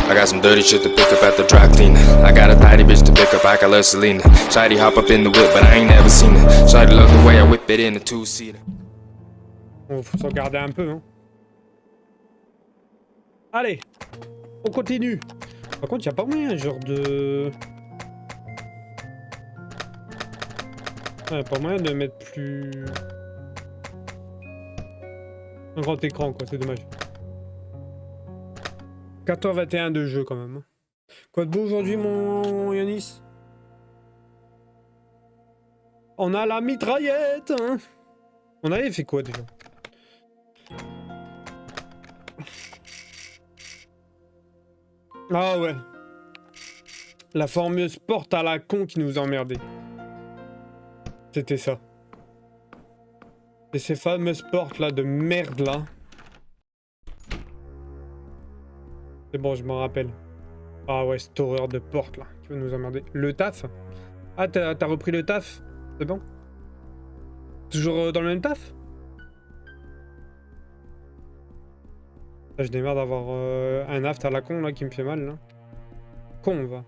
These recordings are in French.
I got some dirty shit to pick up at the dry cleaner. I got a tidy bitch to pick up, I got love Selena. Shawty hop up in the whip, but I ain't never seen her. Shawty love the way I whip it in a two-seater. Bon, faut s'en garder un peu, hein. Allez, on continue. Par contre, y a pas moyen, genre de... Ouais, pas moyen de mettre plus... un grand écran, quoi, c'est dommage. 4h21 de jeu, quand même. Hein. Quoi de beau aujourd'hui, mon Yanis? On a la mitraillette, hein. On avait fait quoi, déjà? Ah ouais. La fameuse porte à la con qui nous a emmerdés. C'était ça. Et ces fameuses portes là de merde là. C'est bon, je m'en rappelle. Ah ouais, cette horreur de porte là qui va nous emmerder. Le taf? Ah, t'as repris le taf? C'est bon? Toujours dans le même taf? Là, je démarre d'avoir un aft à la con là qui me fait mal là. Con va.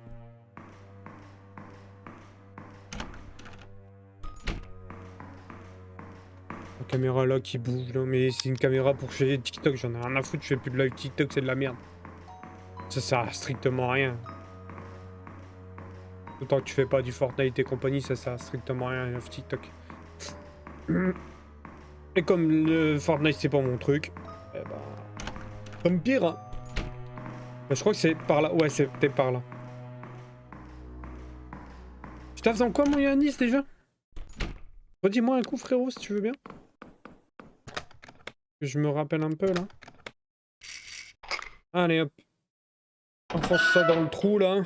La caméra là qui bouge là, mais c'est une caméra pour faire TikTok, j'en ai rien à foutre, je fais plus de live TikTok, c'est de la merde. Ça sert à strictement rien. Autant que tu fais pas du Fortnite et compagnie, ça sert à strictement rien, live TikTok. Et comme le Fortnite c'est pas mon truc, eh ben... comme pire hein. Je crois que c'est par là, ouais c'est peut-être par là. Tu t'as fait en quoi mon Yanis déjà? Redis-moi un coup frérot si tu veux bien. Je me rappelle un peu là. Allez hop. Enfonce ça dans le trou là.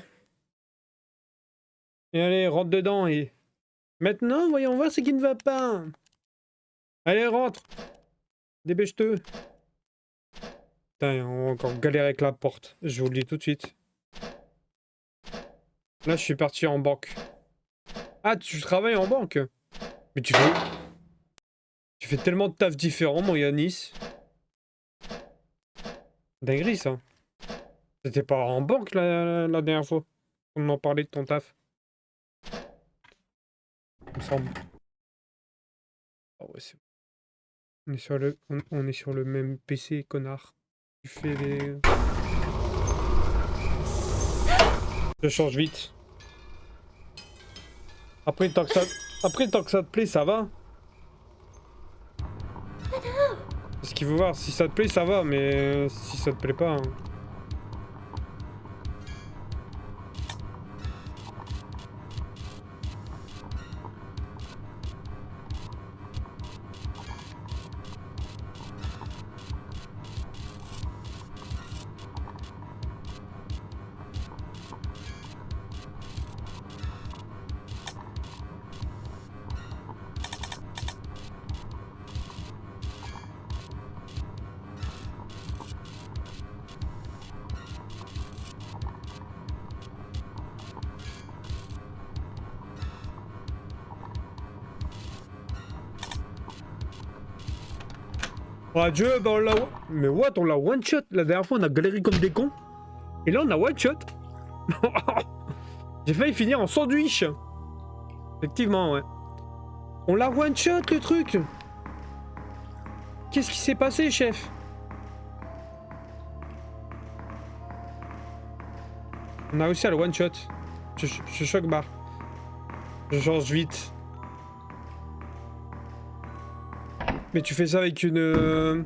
Et allez, rentre dedans et... Maintenant, voyons voir ce qui ne va pas. Allez, rentre. Dépêche-toi. Putain, on va encore galérer avec la porte. Je vous le dis tout de suite. Là, je suis parti en banque. Ah, tu travailles en banque? Mais tu fais... Tu fais tellement de taf différents, mon Yanis. Dinguerie, ça. T'étais pas en banque, la dernière fois. On en parlait de ton taf. Il me semble. Ah ouais, c'est... On est sur le même PC, connard. Tu fais les... Je change vite. Après, tant que ça te plaît, ça va. Ce qu'il faut voir, si ça te plaît, ça va, mais si ça te plaît pas... Hein. Oh Dieu, bah on l'a... Mais what, on l'a one shot. La dernière fois, on a galéré comme des cons. Et là, on a one shot. J'ai failli finir en sandwich. Effectivement, ouais. On l'a one shot, le truc. Qu'est-ce qui s'est passé, chef? On a réussi à le one shot. Je choque barre. Je change vite. Mais tu fais ça avec une...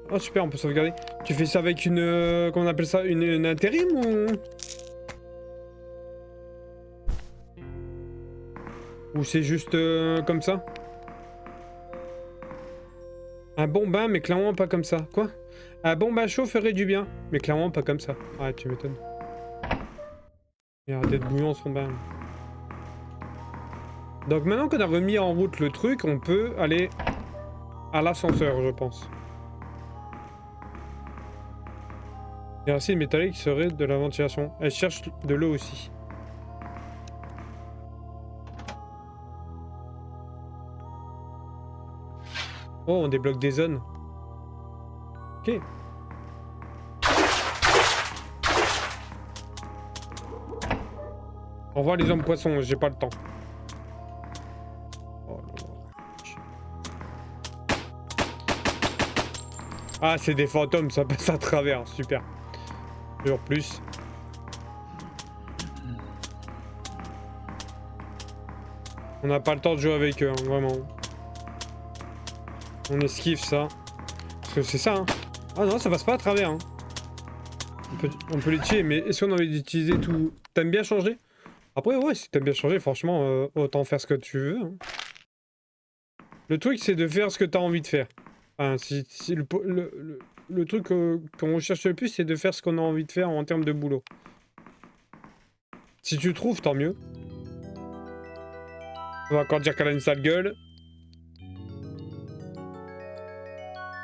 Oh super, on peut sauvegarder. Tu fais ça avec une... Comment on appelle ça? Une intérim ou... Ou c'est juste comme ça? Un bon bain, mais clairement pas comme ça. Quoi? Un bon bain chaud ferait du bien, mais clairement pas comme ça. Ah, tu m'étonnes. Il a arrêté de bouillon son bain. Donc maintenant qu'on a remis en route le truc, on peut aller à l'ascenseur, je pense. Il y a aussi une métallique qui serait de la ventilation. Elle cherche de l'eau aussi. Oh, on débloque des zones. Ok. Au revoir les hommes poissons, j'ai pas le temps. Oh là là. Ah, c'est des fantômes, ça passe à travers, super. Toujours plus. On n'a pas le temps de jouer avec eux, hein, vraiment. On esquive ça. Parce que c'est ça, hein. Ah non, ça passe pas à travers, hein. On peut les tuer, mais est-ce qu'on a envie d'utiliser tout... T'aimes bien changer? Après, ouais, si t'aimes bien changer, franchement, autant faire ce que tu veux, hein. Le truc, c'est de faire ce que t'as envie de faire. Enfin, si le truc qu'on recherche le plus, c'est de faire ce qu'on a envie de faire en termes de boulot. Si tu trouves, tant mieux. On va encore dire qu'elle a une sale gueule.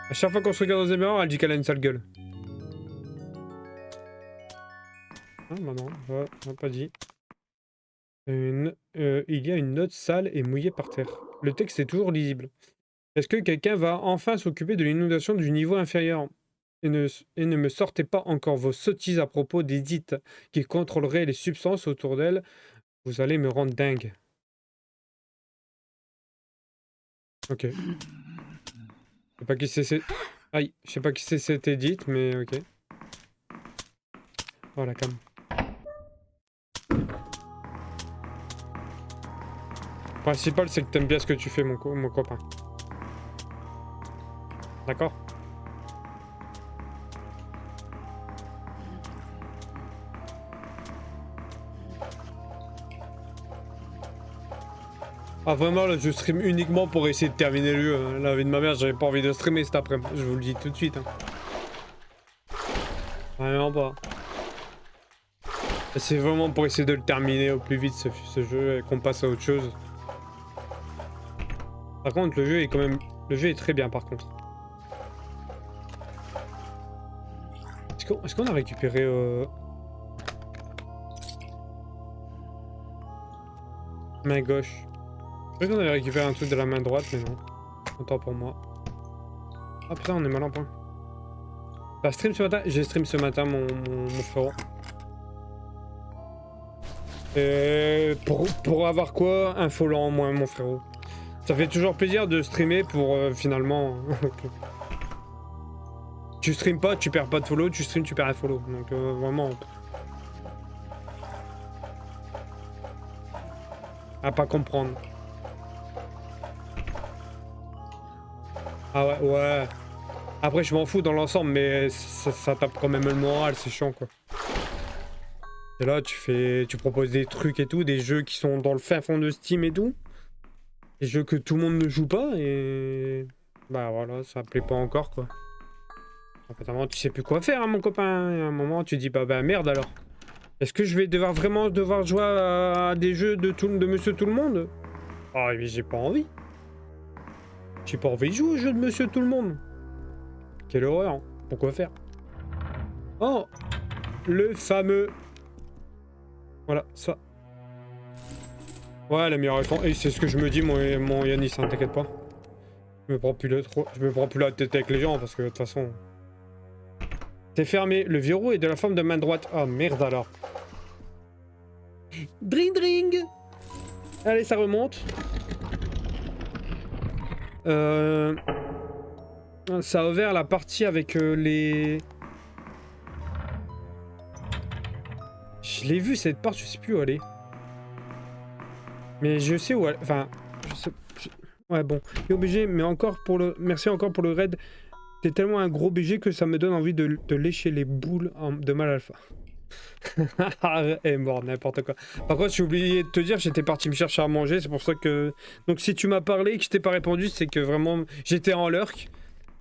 À chaque fois qu'on se regarde dans les miroirs, elle dit qu'elle a une sale gueule. Ah bah non, on n'a pas dit. Il y a une note sale et mouillée par terre. Le texte est toujours lisible. Est-ce que quelqu'un va enfin s'occuper de l'inondation du niveau inférieur et ne me sortez pas encore vos sottises à propos des dites qui contrôleraient les substances autour d'elles. Vous allez me rendre dingue. Ok. Je sais pas qui c'est. Aïe, je sais pas qui c'est cette édite, mais ok. Voilà, cam. Le principal, c'est que t'aimes bien ce que tu fais, mon copain. D'accord? Ah vraiment là je stream uniquement pour essayer de terminer le jeu, hein. La vie de ma mère, j'avais pas envie de streamer cet après-midi, je vous le dis tout de suite, hein. Vraiment pas. C'est vraiment pour essayer de le terminer au plus vite ce jeu et qu'on passe à autre chose. Par contre le jeu est quand même... Le jeu est très bien par contre. Est-ce qu'on a récupéré... main gauche? Je croyais qu'on avait récupéré un truc de la main droite, mais non. Autant pour moi. Ah putain, on est mal en point. Bah, stream ce matin. J'ai stream ce matin, mon frérot. Pour avoir quoi? Un follow en moins, mon frérot. Ça fait toujours plaisir de streamer pour finalement... Tu stream pas, tu perds pas de follow. Tu stream, tu perds un follow. Donc vraiment... À pas comprendre. Ah ouais, ouais. Après, je m'en fous dans l'ensemble, mais ça tape quand même le moral, c'est chiant quoi. Et là, tu proposes des trucs et tout, des jeux qui sont dans le fin fond de Steam et tout. Des jeux que tout le monde ne joue pas et... Bah voilà, ça plaît pas encore quoi. En fait, à un moment, tu sais plus quoi faire, hein, mon copain. À un moment, tu dis, bah merde alors. Est-ce que je vais vraiment devoir jouer à des jeux de Monsieur Tout le Monde? Ah, mais j'ai pas envie. J'ai pas envie de jouer aux jeux de Monsieur Tout le Monde. Quelle horreur, hein. Pourquoi faire? Oh, le fameux... Voilà, ça. Ouais, la meilleure réponse. Et c'est ce que je me dis, mon Yanis, hein, t'inquiète pas. Je me prends plus la tête avec les gens, parce que de toute façon... C'est fermé. Le verrou est de la forme de main droite. Ah, merde alors. Dring dring. Allez, ça remonte. Ça a ouvert la partie avec les... Je l'ai vu cette part, je sais plus où elle est. Mais je sais où elle... Enfin, je sais... Ouais, bon. Et obligé, mais encore pour le... Merci encore pour le raid. T'es tellement un gros BG que ça me donne envie de lécher les boules de mal alpha. Et mort, n'importe quoi. Par contre, j'ai oublié de te dire, j'étais parti me chercher à manger, c'est pour ça que... Donc si tu m'as parlé et que je t'ai pas répondu, c'est que vraiment, j'étais en lurk.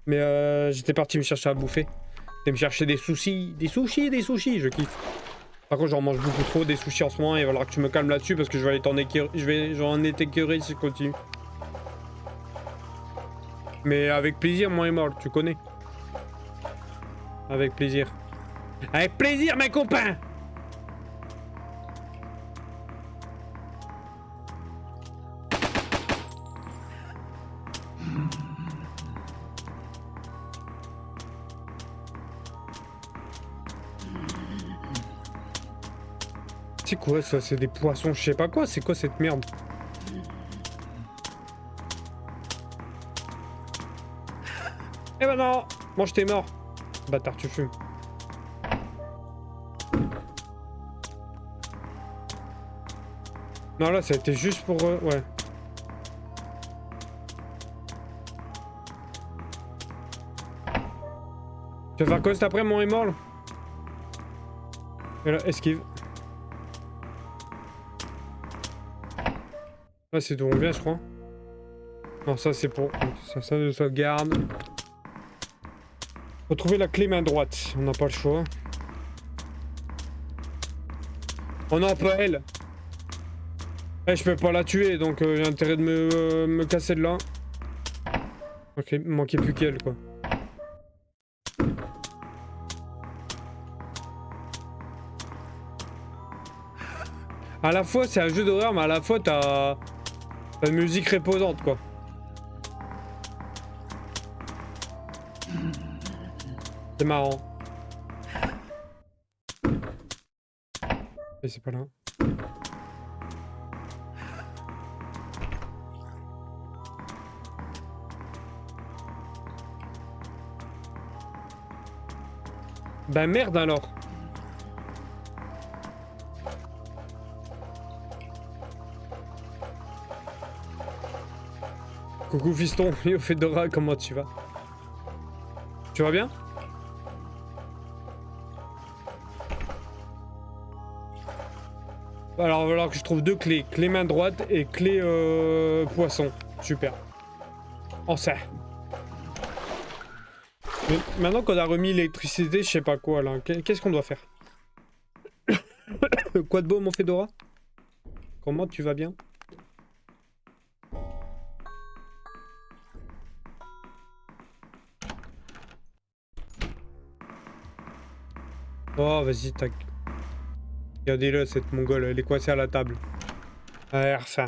Mais j'étais parti me chercher à bouffer. Et me chercher des sushis, je kiffe. Par contre, j'en mange beaucoup trop des sushis en ce moment, et il va falloir que tu me calmes là-dessus parce que je vais aller j'en ai écœuré si je continue. Mais avec plaisir, moi et mort, tu connais. Avec plaisir. Avec plaisir, mes copains! C'est quoi ça? C'est des poissons, je sais pas quoi. C'est quoi cette merde? Eh ben non! Mange tes morts! Bâtard, tu fumes. Non, là, ça a été juste pour... ouais. Tu vas faire quoi cet après, mon immortal? Et là, esquive. Là, c'est d'où on vient, je crois. Non, ça, c'est pour... Ça de sauvegarde. Faut trouver la clé main droite. On n'a pas le choix. Oh non, pas elle. Eh, je peux pas la tuer, donc j'ai intérêt de me casser de là. Ok, il manquait plus qu'elle, quoi. À la fois, c'est un jeu d'horreur, mais à la fois, t'as une musique reposante, quoi. C'est marrant. Et c'est pas là. Ben merde alors. Coucou fiston, yo Fedora, comment tu vas? Tu vas bien? Alors, il va falloir que je trouve deux clés. Clé main droite et clé poisson. Super. Oh ça. Mais maintenant qu'on a remis l'électricité, je sais pas quoi là. Qu'est-ce qu'on doit faire? Quoi de beau mon Fedora? Comment tu vas bien? Oh vas-y tac. Regardez-le cette mongole, elle est coincée à la table. Ah enfin.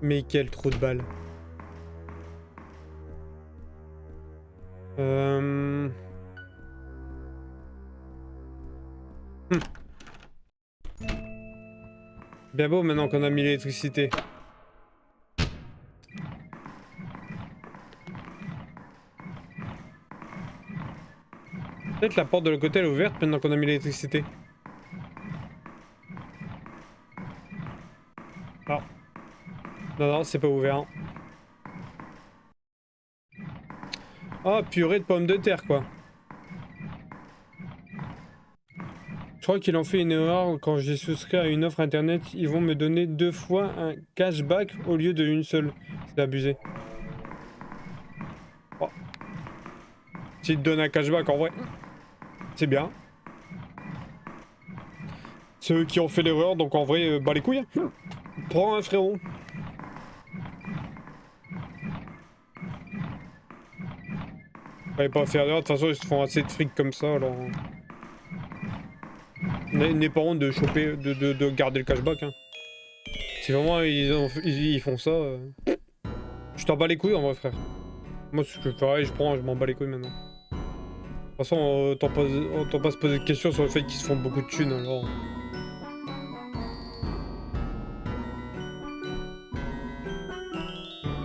Mais quel trou de balle. Bien beau maintenant qu'on a mis l'électricité. Peut-être la porte de l'autre côté elle est ouverte maintenant qu'on a mis l'électricité. Ah. Non, non, c'est pas ouvert. Oh, purée de pommes de terre, quoi. Je crois qu'il en fait une erreur quand j'ai souscrit à une offre internet. Ils vont me donner 2 fois un cashback au lieu de une seule. C'est abusé. Oh. S'ils te donnent un cashback, en vrai, c'est bien. Ceux qui ont fait l'erreur, donc en vrai, bah les couilles. Prends un frérot. Fallait pas faire d'erreur, de toute façon ils se font assez de fric comme ça alors. N'aie pas honte de choper, de garder le cashback. Hein. Si vraiment ils font ça, je t'en bats les couilles en vrai frère. Moi ce que je ferais, je m'en bats les couilles maintenant. De toute façon autant pas se poser de questions sur le fait qu'ils se font beaucoup de thunes alors.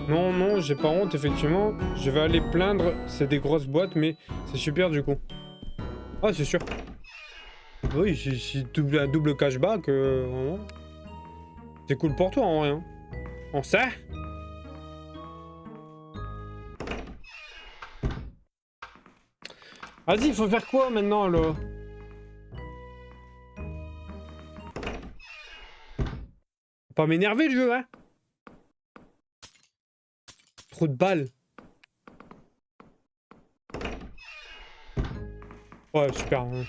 Non, non, j'ai pas honte, effectivement. Je vais aller plaindre, c'est des grosses boîtes, mais c'est super du coup. Ah, c'est sûr. Oui, si un double cashback, vraiment. C'est cool pour toi en vrai. Hein. On sait? Vas-y, faut faire quoi maintenant là? Faut pas m'énerver le jeu, hein? Trop de balles. Ouais, super. Hein.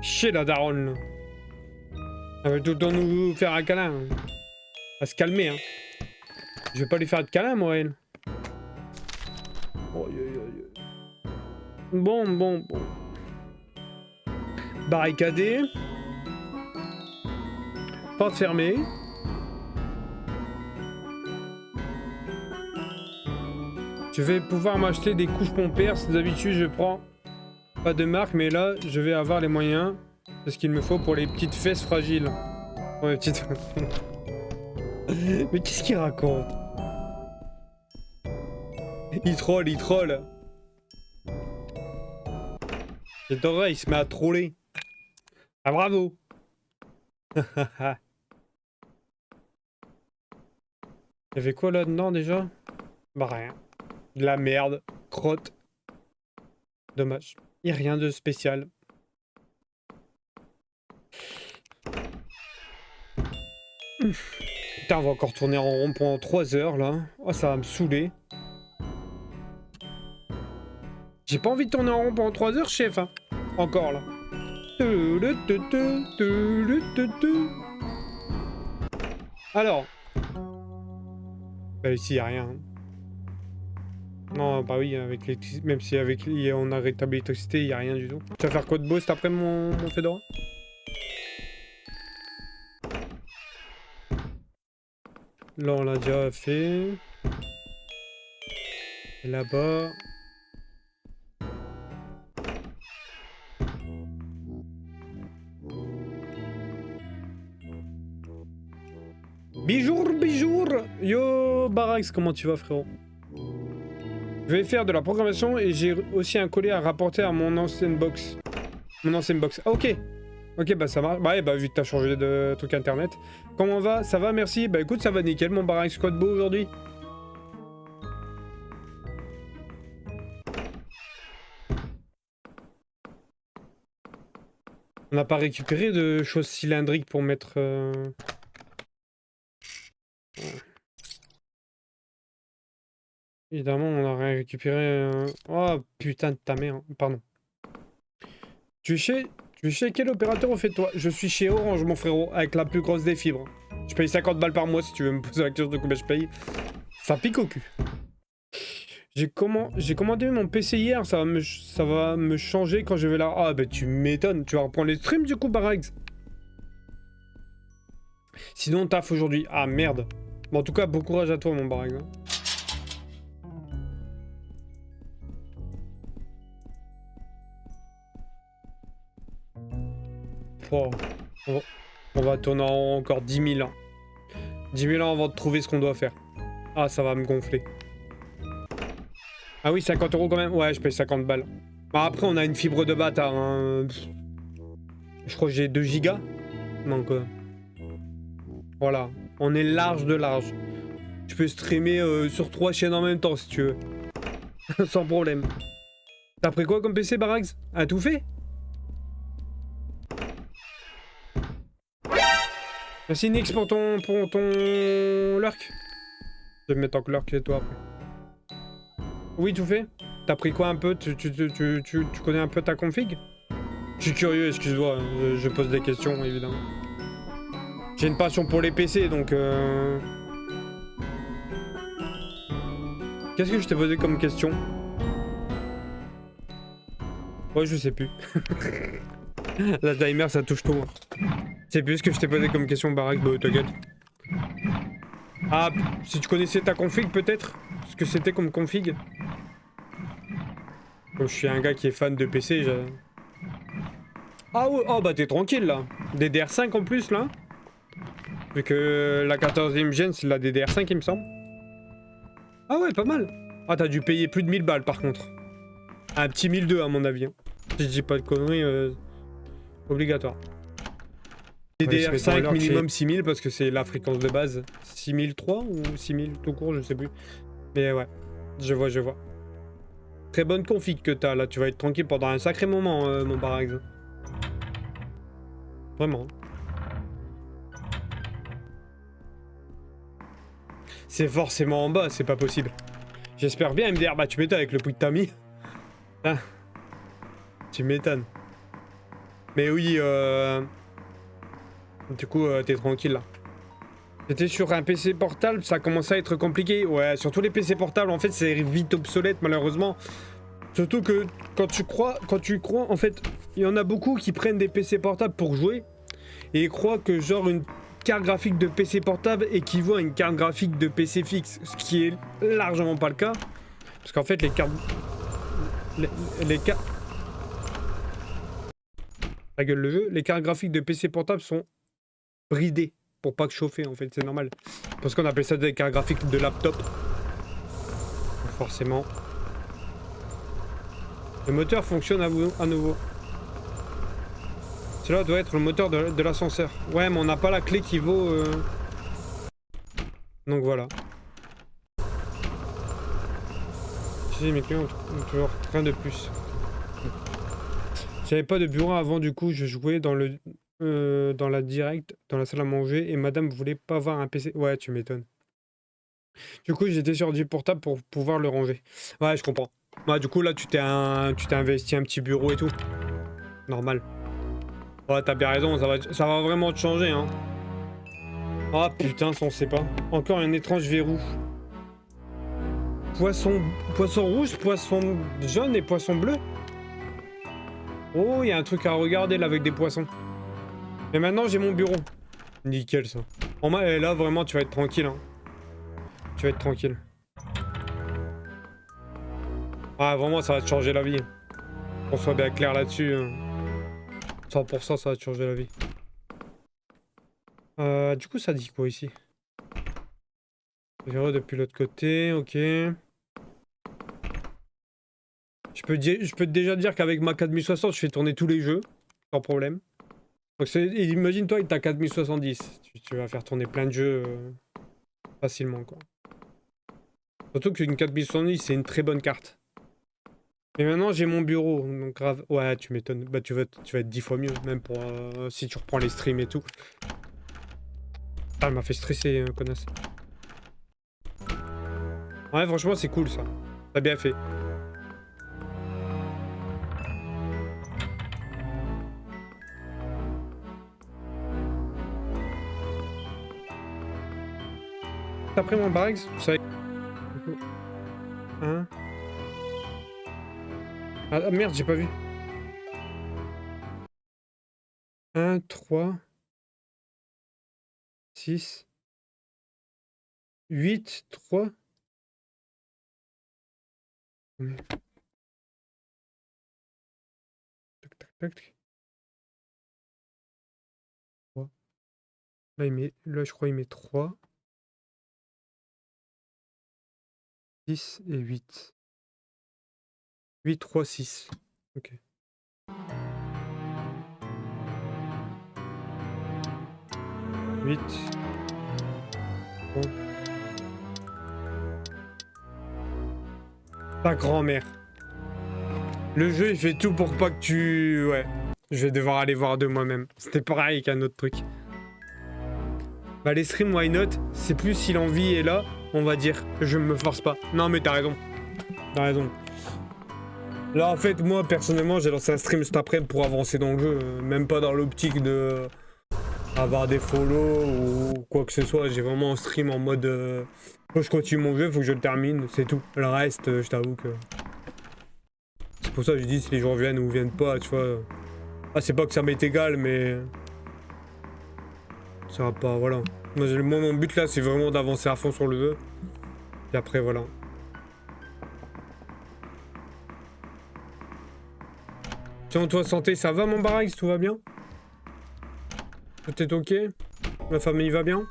Chier la daronne là. Elle veut tout le temps nous faire un câlin. Hein. À se calmer hein. Je vais pas lui faire de câlin moi elle. Oh, bon. Barricadé. Porte fermée. Je vais pouvoir m'acheter des couches pompères. D'habitude, je prends pas de marque, mais là, je vais avoir les moyens de ce qu'il me faut pour les petites fesses fragiles. Ouais, petites... Mais qu'est-ce qu'il raconte? Il troll, il troll. J'adorerais, il se met à troller. Ah, bravo. Il y avait quoi là-dedans déjà? Bah rien. De la merde. Crotte. Dommage. Il n'y a rien de spécial. Putain, on va encore tourner en rond pendant 3 heures là. Oh, ça va me saouler. J'ai pas envie de tourner en rond pendant 3 heures, chef. Hein. Encore là. Alors. Bah ici, y a rien. Non, bah oui, avec même si avec on a rétabli l'électricité, y a rien du tout. Tu vas faire quoi de beau cet après mon Fedora? Là, on l'a déjà fait. Et là-bas. Bijour, bijour. Yo, Barax, comment tu vas, frérot? Je vais faire de la programmation et j'ai aussi un colis à rapporter à mon ancienne box. Mon ancienne box. Ah, ok. Ok, bah ça marche. Bah, ouais, bah vu que t'as changé de truc internet. Comment va? Ça va, merci. Bah écoute, ça va nickel, mon Barax. Quoi de beau aujourd'hui? On n'a pas récupéré de choses cylindriques pour mettre... Évidemment, on a rien récupéré... Oh, putain de ta mère. Pardon. Tu sais quel opérateur au fait toi? Je suis chez Orange, mon frérot, avec la plus grosse des fibres. Je paye 50 balles par mois si tu veux me poser la question de combien je paye. Ça pique au cul. J'ai commandé mon PC hier, ça va me changer quand je vais là. Ah bah tu m'étonnes, tu vas reprendre les streams du coup, Barax. Sinon taf aujourd'hui. Ah merde. Bon, en tout cas, bon courage à toi, mon Barax. Hein. Oh. On va tourner encore 10 000 ans. 10 000 ans avant de trouver ce qu'on doit faire. Ah, ça va me gonfler. Ah oui, 50 € quand même. Ouais, je paye 50 balles. Bah après, on a une fibre de bâtard. Hein. Je crois que j'ai 2 gigas. Donc, voilà. On est large de large. Tu peux streamer sur 3 chaînes en même temps si tu veux. Sans problème. T'as pris quoi comme PC, Barax? Un tout fait? Merci Nix pour ton lurk. Je vais me mettre en lurk et toi après. Oui, tout fait. T'as pris quoi un peu? Tu connais un peu ta config? Je suis curieux, excuse-moi. Je pose des questions, évidemment. J'ai une passion pour les PC, donc... Qu'est-ce que je t'ai posé comme question? Ouais, je sais plus. La timer, ça touche tout. C'est plus ce que je t'ai posé comme question, Barax. Bah, t'inquiète. Ah, si tu connaissais ta config, peut-être? Ce que c'était comme config? Comme je suis un gars qui est fan de PC, Ah ouais, oh bah t'es tranquille, là. DDR5 en plus, là. Vu que la 14e gen, c'est la DDR5, il me semble. Ah ouais, pas mal. Ah, t'as dû payer plus de 1000 balles, par contre. Un petit 1002, à mon avis. Hein. Si je dis pas de conneries, obligatoire. DDR5 minimum 6000 parce que c'est la fréquence de base. 6003 ou 6000 tout court, je sais plus. Mais ouais, je vois. Très bonne config que t'as là, tu vas être tranquille pendant un sacré moment, mon Barax. Vraiment. C'est forcément en bas, c'est pas possible. J'espère bien MDR, bah tu m'étonnes avec le prix que t'as mis. Ah. Tu m'étonnes. Mais oui, du coup, t'es tranquille là. J'étais sur un PC portable, ça commençait à être compliqué. Ouais, surtout les PC portables, en fait, c'est vite obsolète malheureusement. Surtout que quand tu crois, en fait, il y en a beaucoup qui prennent des PC portables pour jouer et ils croient que genre une carte graphique de PC portable équivaut à une carte graphique de PC fixe, ce qui est largement pas le cas. Parce qu'en fait, les cartes... Les cartes... La gueule, le jeu. Les cartes graphiques de PC portable sont bridées pour pas que chauffer, en fait. C'est normal. Parce qu'on appelle ça des cartes graphiques de laptop. Donc forcément. Le moteur fonctionne à nouveau. Cela doit être le moteur de l'ascenseur. Ouais, mais on n'a pas la clé qui vaut... Donc voilà. Si, mes clients ont toujours rien de plus. J'avais pas de bureau avant, du coup, je jouais dans la direct, dans la salle à manger, et madame voulait pas avoir un PC. Ouais, tu m'étonnes. Du coup, j'étais sur du portable pour pouvoir le ranger. Ouais, je comprends. Ouais, du coup, là, tu t'es investi un petit bureau et tout. Normal. Ouais, t'as bien raison, ça va vraiment te changer, hein. Ah putain, ça on sait pas. Encore un étrange verrou. Poisson rouge, poisson jaune et poisson bleu. Oh, il y a un truc à regarder là avec des poissons. Et maintenant, j'ai mon bureau. Nickel, ça. Là, vraiment, tu vas être tranquille, hein. Tu vas être tranquille. Ah, vraiment, ça va te changer la vie. Qu'on soit bien clair là-dessus. 100%, ça va te changer la vie. Du coup, ça dit quoi ici? Verrou depuis l'autre côté, ok. Je peux déjà dire qu'avec ma 4060, je fais tourner tous les jeux, sans problème. Donc imagine-toi avec ta 4070, tu vas faire tourner plein de jeux facilement, quoi. Surtout qu'une 4070, c'est une très bonne carte. Mais maintenant, j'ai mon bureau, donc grave. Ouais, tu m'étonnes. Bah, tu vas être 10 fois mieux, même pour si tu reprends les streams et tout. Ah, elle m'a fait stresser, connasse. Ouais, franchement, c'est cool, ça. T'as bien fait. T'as pris mon barrage? Ça... Hein? Ah merde, j'ai pas vu. 1, 3, 6, 8, 3. Tac, tac, tac. Là, je crois il met 3, 6 et 8. 8, 3, 6. Ok. 8. Bon. Ta grand-mère. Le jeu, il fait tout pour pas que tu... Ouais. Je vais devoir aller voir de moi-même. C'était pareil qu'un autre truc. Bah les streams, why not? C'est plus si l'envie est là, on va dire. Je me force pas. Non mais t'as raison. T'as raison. Là en fait, moi personnellement, j'ai lancé un stream cet après pour avancer dans le jeu. Même pas dans l'optique de... avoir des follow ou quoi que ce soit. J'ai vraiment un stream en mode... Faut que je continue mon jeu, faut que je le termine, c'est tout. Le reste, je t'avoue que... C'est pour ça que je dis si les gens viennent ou viennent pas, tu vois. Ah, c'est pas que ça m'est égal, mais... Ça va pas, voilà. Moi, mon but là, c'est vraiment d'avancer à fond sur le jeu. Et après, voilà. Tiens, toi, santé, ça va mon barrage? Tout va bien? Tout est ok? La famille va bien?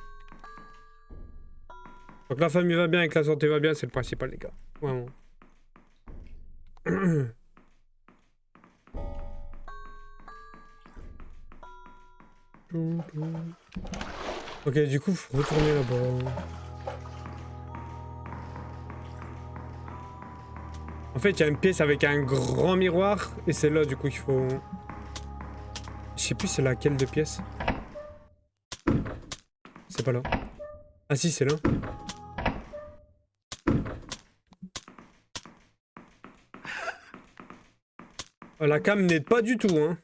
Donc la famille va bien et que la santé va bien, c'est le principal, les gars. Vraiment. Ok, du coup, faut retourner là-bas. En fait, il y a une pièce avec un grand miroir, et c'est là, du coup, qu'il faut... Je sais plus c'est laquelle de pièce. C'est pas là. Ah si, c'est là. La cam n'aide pas du tout, hein.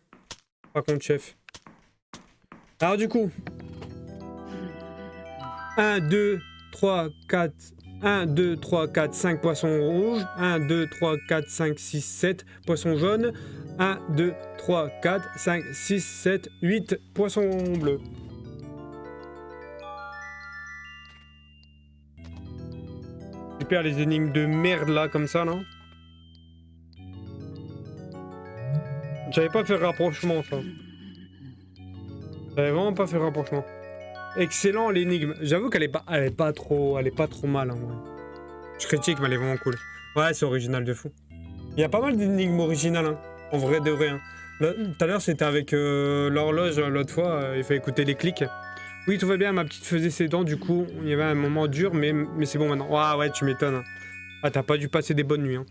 Par contre, chef. Alors du coup... 1, 2, 3, 4... 1, 2, 3, 4, 5 poissons rouges. 1, 2, 3, 4, 5, 6, 7 poissons jaunes. 1, 2, 3, 4, 5, 6, 7, 8 poissons bleus. Super les énigmes de merde là, comme ça, là. J'avais pas fait le rapprochement, ça. J'avais vraiment pas fait le rapprochement. Excellent l'énigme. J'avoue qu'elle est pas trop mal, en vrai. Je critique, mais elle est vraiment cool. Ouais, c'est original de fou. Il y a pas mal d'énigmes originales, hein. En vrai de vrai. Hein. Tout à l'heure, c'était avec l'horloge, l'autre fois, il fallait écouter les clics. Oui, tout va bien, ma petite faisait ses dents, du coup, il y avait un moment dur, mais c'est bon maintenant. Ah ouais, tu m'étonnes. Ah, t'as pas dû passer des bonnes nuits. Hein.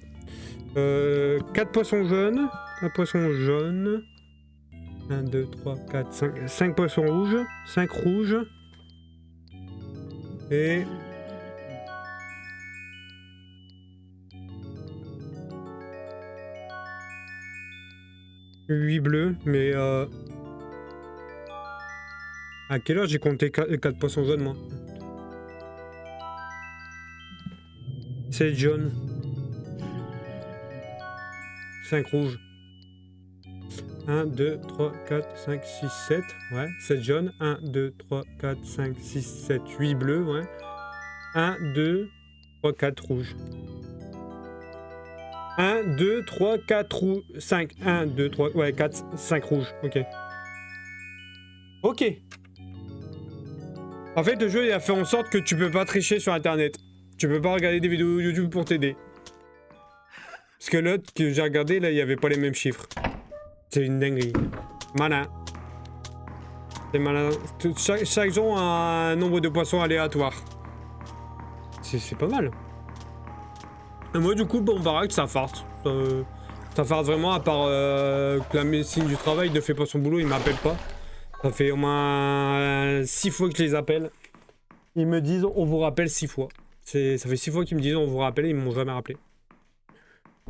4 poissons jaunes. 4 poissons jaunes. 1, 2, 3, 4, 5. 5 poissons rouges. 5 rouges. Et... 8 bleus, mais à quelle heure j'ai compté 4 poissons jaunes, moi? 7 jaunes. 5 rouges. 1, 2, 3, 4, 5, 6, 7. Ouais, 7 jaunes. 1, 2, 3, 4, 5, 6, 7, 8 bleus, ouais. 1, 2, 3, 4 rouges. 1, 2, 3, 4 rouges. 5. 1, 2, 3, ouais, 4, 5 rouges. Ok. Ok. En fait, le jeu il a fait en sorte que tu peux pas tricher sur internet. Tu peux pas regarder des vidéos YouTube pour t'aider. Parce que l'autre que j'ai regardé, là, il y avait pas les mêmes chiffres. C'est une dinguerie. Malin. C'est malin. Chaque jour a un nombre de poissons aléatoire. C'est pas mal. Et moi, du coup, bon, baraque, ça farte. Ça farte vraiment, à part que la médecine du travail ne fait pas son boulot, il m'appelle pas. Ça fait au moins 6 fois que je les appelle. Ils me disent, on vous rappelle 6 fois. Ça fait 6 fois qu'ils me disent, on vous rappelle, et ils m'ont jamais rappelé.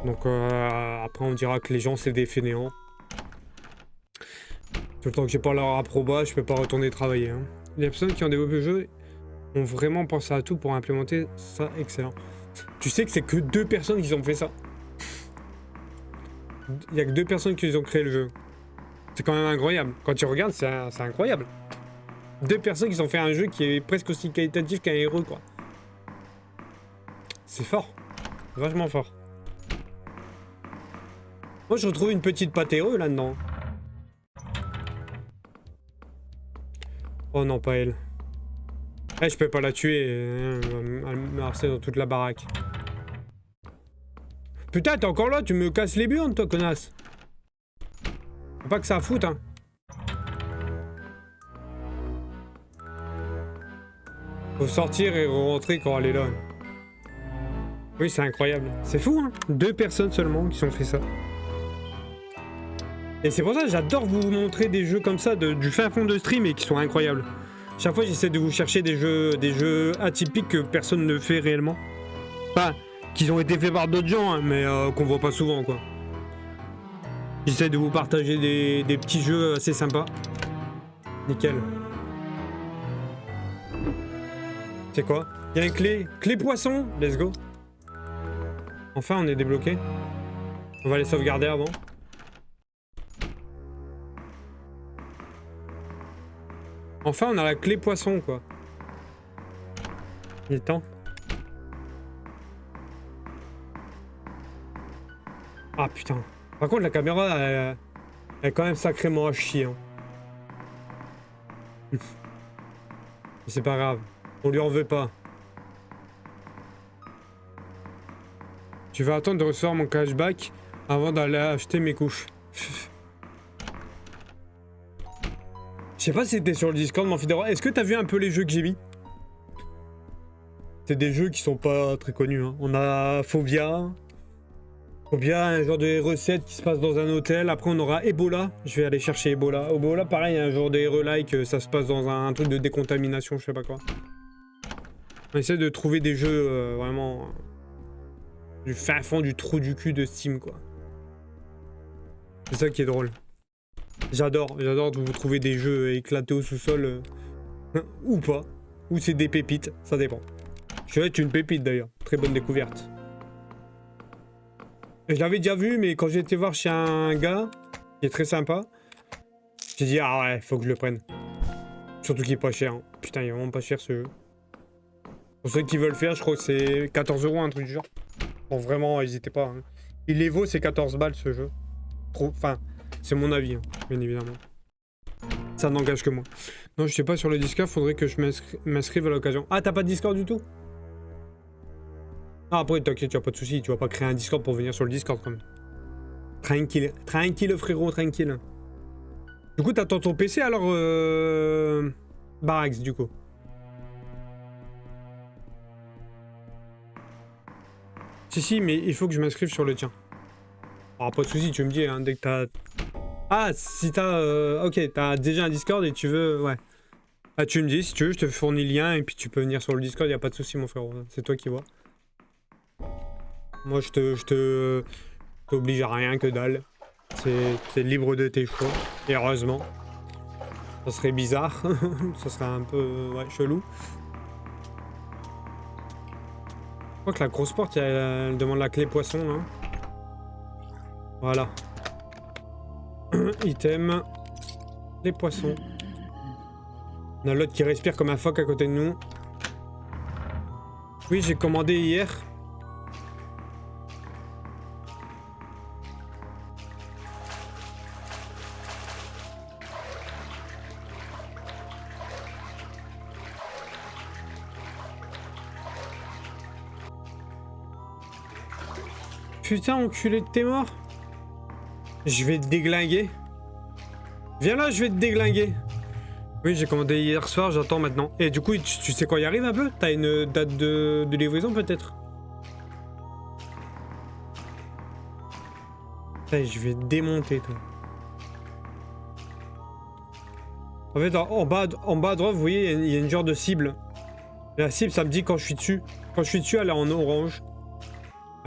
Donc après, on dira que les gens, c'est des fainéants. Tout le temps que j'ai pas leur approba, je peux pas retourner travailler. Hein. Les personnes qui ont développé le jeu ont vraiment pensé à tout pour implémenter ça. Excellent. Tu sais que c'est que 2 personnes qui ont fait ça. Il y a que 2 personnes qui ont créé le jeu. C'est quand même incroyable. Quand tu regardes, c'est incroyable. 2 personnes qui ont fait un jeu qui est presque aussi qualitatif qu'un héros, quoi. C'est fort. Vachement fort. Moi, je retrouve une petite pâte héros là-dedans. Oh non, pas elle. Eh, je peux pas la tuer. Elle me harcèle dans toute la baraque. Putain, t'es encore là? Tu me casses les burnes, toi, connasse. Faut pas que ça foute, hein. Faut sortir et rentrer quand elle est là. Oui, c'est incroyable. C'est fou, hein. 2 personnes seulement qui ont fait ça. Et c'est pour ça que j'adore vous montrer des jeux comme ça, du fin fond de stream, et qui sont incroyables. Chaque fois, j'essaie de vous chercher des jeux atypiques que personne ne fait réellement. Enfin, qu'ils ont été faits par d'autres gens, hein, mais qu'on voit pas souvent, quoi. J'essaie de vous partager des petits jeux assez sympas. Nickel. C'est quoi? Il y a une clé. Clé poisson. Let's go. Enfin, on est débloqué. On va les sauvegarder avant. Enfin, on a la clé poisson, quoi. Il est temps. Ah, putain. Par contre, la caméra, elle est quand même sacrément à chier. Hein. C'est pas grave. On lui en veut pas. Je vais attendre de recevoir mon cashback avant d'aller acheter mes couches. Je sais pas si c'était sur le Discord, mon fidèle. Est-ce que t'as vu un peu les jeux que j'ai mis? C'est des jeux qui sont pas très connus. Hein. On a Phobia. Phobia, un genre de recette qui se passe dans un hôtel. Après, on aura Ebola. Je vais aller chercher Ebola. Ebola, pareil, un genre de héros-like. Ça se passe dans un truc de décontamination, je sais pas quoi. On essaie de trouver des jeux vraiment du fin fond du trou du cul de Steam, quoi. C'est ça qui est drôle. J'adore de vous trouver des jeux éclatés au sous-sol. Ou pas. Ou c'est des pépites, ça dépend. Je vais être une pépite d'ailleurs. Très bonne découverte. Je l'avais déjà vu, mais quand j'ai été voir chez un gars qui est très sympa, j'ai dit ah ouais, faut que je le prenne. Surtout qu'il est pas cher. Hein. Putain, il est vraiment pas cher ce jeu. Pour ceux qui veulent faire, je crois que c'est 14 €, un truc du genre. Bon, vraiment, n'hésitez pas. Hein. Il les vaut, c'est 14 balles ce jeu. Trop... Enfin, c'est mon avis, hein, bien évidemment. Ça n'engage que moi. Non, je sais pas sur le Discord, faudrait que je m'inscrive à l'occasion. Ah, t'as pas de Discord du tout? Ah, après, t'inquiète, y'a pas de soucis, tu vas pas créer un Discord pour venir sur le Discord quand même. Tranquille, tranquille frérot, tranquille. Du coup, t'attends ton PC alors, Barax, du coup. Si, mais il faut que je m'inscrive sur le tien. Alors, pas de soucis, tu me dis, hein, dès que t'as... Ah, si t'as... ok, t'as déjà un Discord et tu veux... Ouais. Ah, tu me dis, si tu veux, je te fournis le lien et puis tu peux venir sur le Discord, y a pas de soucis, mon frérot. C'est toi qui vois. Moi, je t'oblige à rien, que dalle. C'est libre de tes choix. Et heureusement. Ça serait bizarre. Ça serait un peu... ouais, chelou. Je crois que la grosse porte, elle demande la clé poisson, là. Voilà. Item. Les poissons. On a l'autre qui respire comme un phoque à côté de nous. Oui, j'ai commandé hier. Putain, enculé de tes morts. Je vais te déglinguer. Viens là, je vais te déglinguer. Oui, j'ai commandé hier soir, j'attends maintenant. Et du coup, tu sais quand il arrive un peu? T'as une date de livraison peut-être? Je vais te démonter, toi. En fait, en bas à droite, vous voyez, il y a une genre de cible. Et la cible, ça me dit quand je suis dessus. Quand je suis dessus, elle est en orange.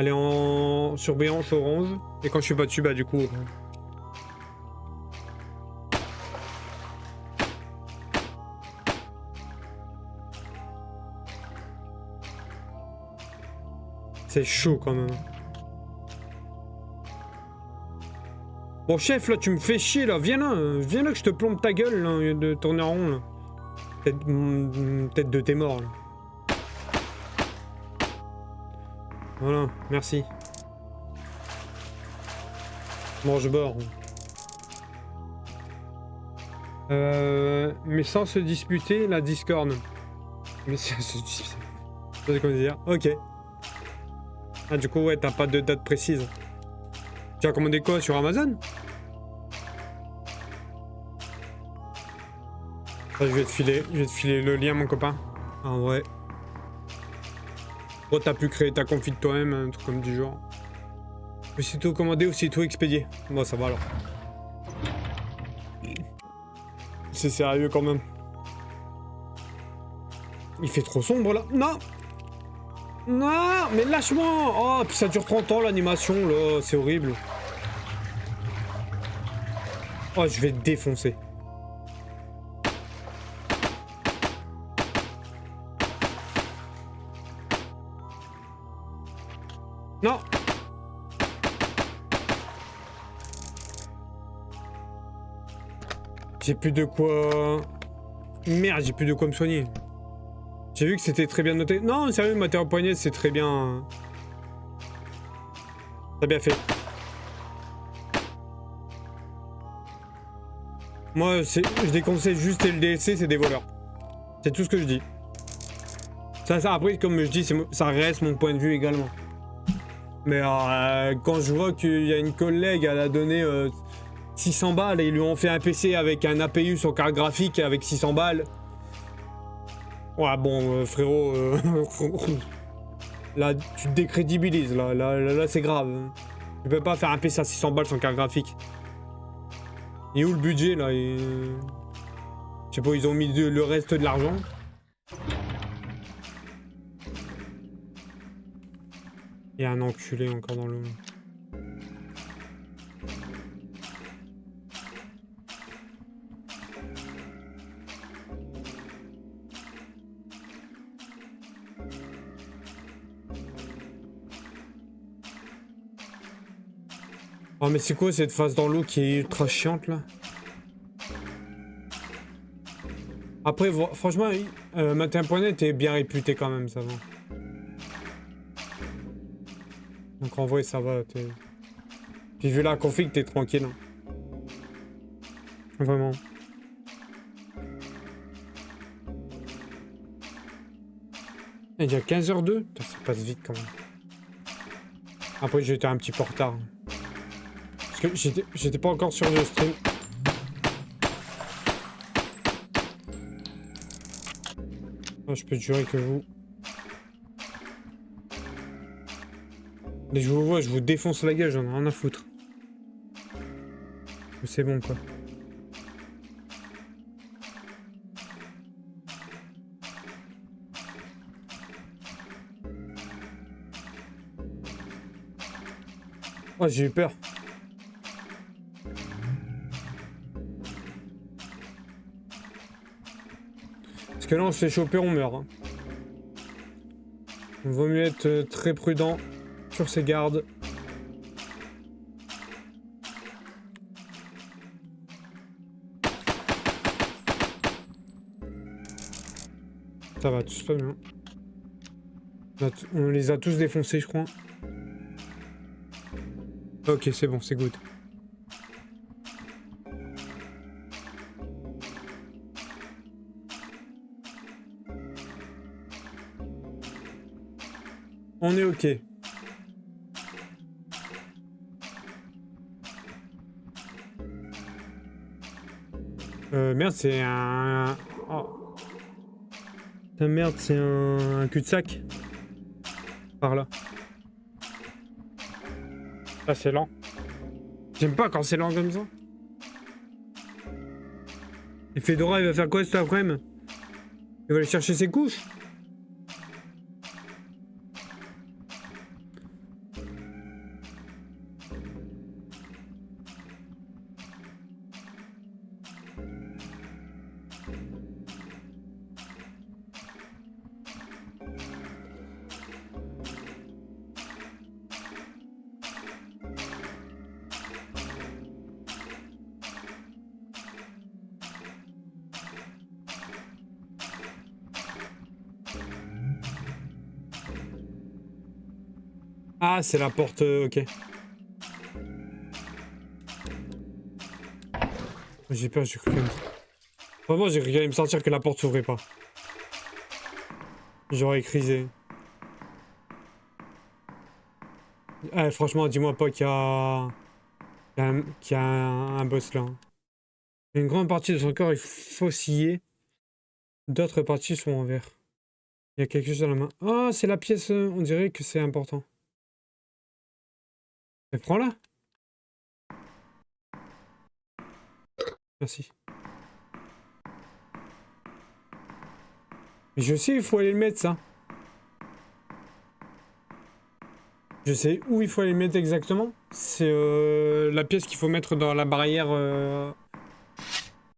Elle est en surbrillance orange. Et quand je suis pas dessus, bah du coup... C'est chaud quand même. Bon chef, là tu me fais chier là, viens là que je te plombe ta gueule là, de tourner en rond là. Tête de tes morts là. Voilà, merci. Mange bord. Mais sans se disputer la discorne. Mais sans se disputer. Je sais comment dire. Ok. Ah du coup ouais, t'as pas de date précise. Tu as commandé quoi sur Amazon? Ah, je vais te filer le lien mon copain. Ah ouais. Oh, t'as pu créer ta config de toi-même, un truc comme du genre. Aussitôt commandé, aussitôt expédié. Bon, ça va alors. C'est sérieux quand même. Il fait trop sombre là. Non! Non! Mais lâche-moi! Oh, puis ça dure 30 ans l'animation là, c'est horrible. Oh, je vais te défoncer. Non! J'ai plus de quoi... Merde, j'ai plus de quoi me soigner. J'ai vu que c'était très bien noté. Non, sérieux, matériau poignet, c'est très bien... T'as bien fait. Moi, je déconseille juste le DLC, c'est des voleurs. C'est tout ce que je dis. Ça après, comme je dis, ça reste mon point de vue également. Mais quand je vois qu'il y a une collègue, elle a donné 600 balles et ils lui ont fait un PC avec un APU sur carte graphique avec 600 balles. Ouais, bon, frérot, là, tu te décrédibilises, là c'est grave. Tu peux pas faire un PC à 600 balles sans carte graphique. Et où le budget, là? Je sais pas, ils ont mis le reste de l'argent. Il y a un enculé encore dans le... Oh mais c'est quoi cette phase dans l'eau qui est ultra chiante là? Après, franchement, Matin.net est bien réputé quand même, ça va. Donc en vrai, ça va. Puis vu la config, t'es tranquille. Hein. Vraiment. Il y a 15h02. Ça passe vite quand même. Après, j'étais un petit peu en retard. Parce que j'étais pas encore sur le stream. Oh, je peux te jurer que vous... Dès que je vous vois, je vous défonce la gueule, j'en ai rien à foutre. C'est bon, quoi. Oh, j'ai eu peur. Parce que là, on se fait choper, on meurt. Hein. Il vaut mieux être très prudent sur ses gardes. Ça va, tout se passe bien. On les a tous défoncés, je crois. Ok, c'est bon, c'est good. On est ok. Merde, c'est un... Oh. Merde, c'est un cul-de-sac. Par là. Ça, c'est lent. J'aime pas quand c'est lent comme ça. Et Fedora, il va faire quoi cet après-midi? Il va aller chercher ses couches? Ah, c'est la porte, ok. J'ai peur, j'ai cru qu'elle me... Vraiment, j'ai cru qu'elle allait me sortir que la porte s'ouvrait pas. J'aurais crisé. Eh, franchement, dis-moi pas qu'il y a... qu'il y a un boss là. Une grande partie de son corps est faucillée. D'autres parties sont en verre. Il y a quelque chose dans la main. Ah, c'est la pièce, on dirait que c'est important. Mais prends-la. Merci. Mais je sais, il faut aller le mettre, ça. Je sais où il faut aller le mettre exactement. C'est la pièce qu'il faut mettre dans la barrière.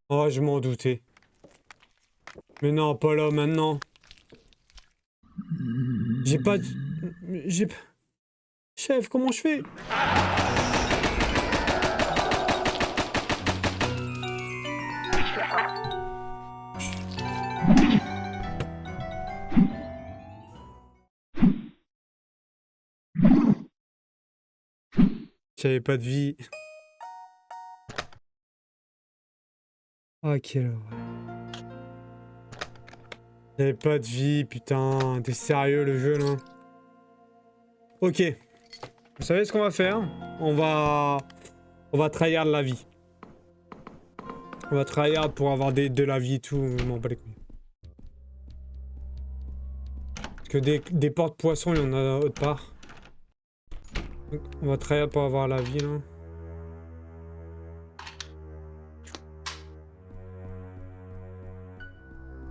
Oh, je m'en doutais. Mais non, pas là, maintenant. J'ai pas... J'ai... Chef, comment je fais? J'avais pas de vie. Ah, quelle horreur. J'avais pas de vie, putain. T'es sérieux, le jeu, là? Ok. Vous savez ce qu'on va faire? On va tryhard la vie. On va tryhard pour avoir de la vie et tout. Je m'en bats les couilles. Parce que des portes-poissons, il y en a autre part. Donc, on va tryhard pour avoir la vie, là.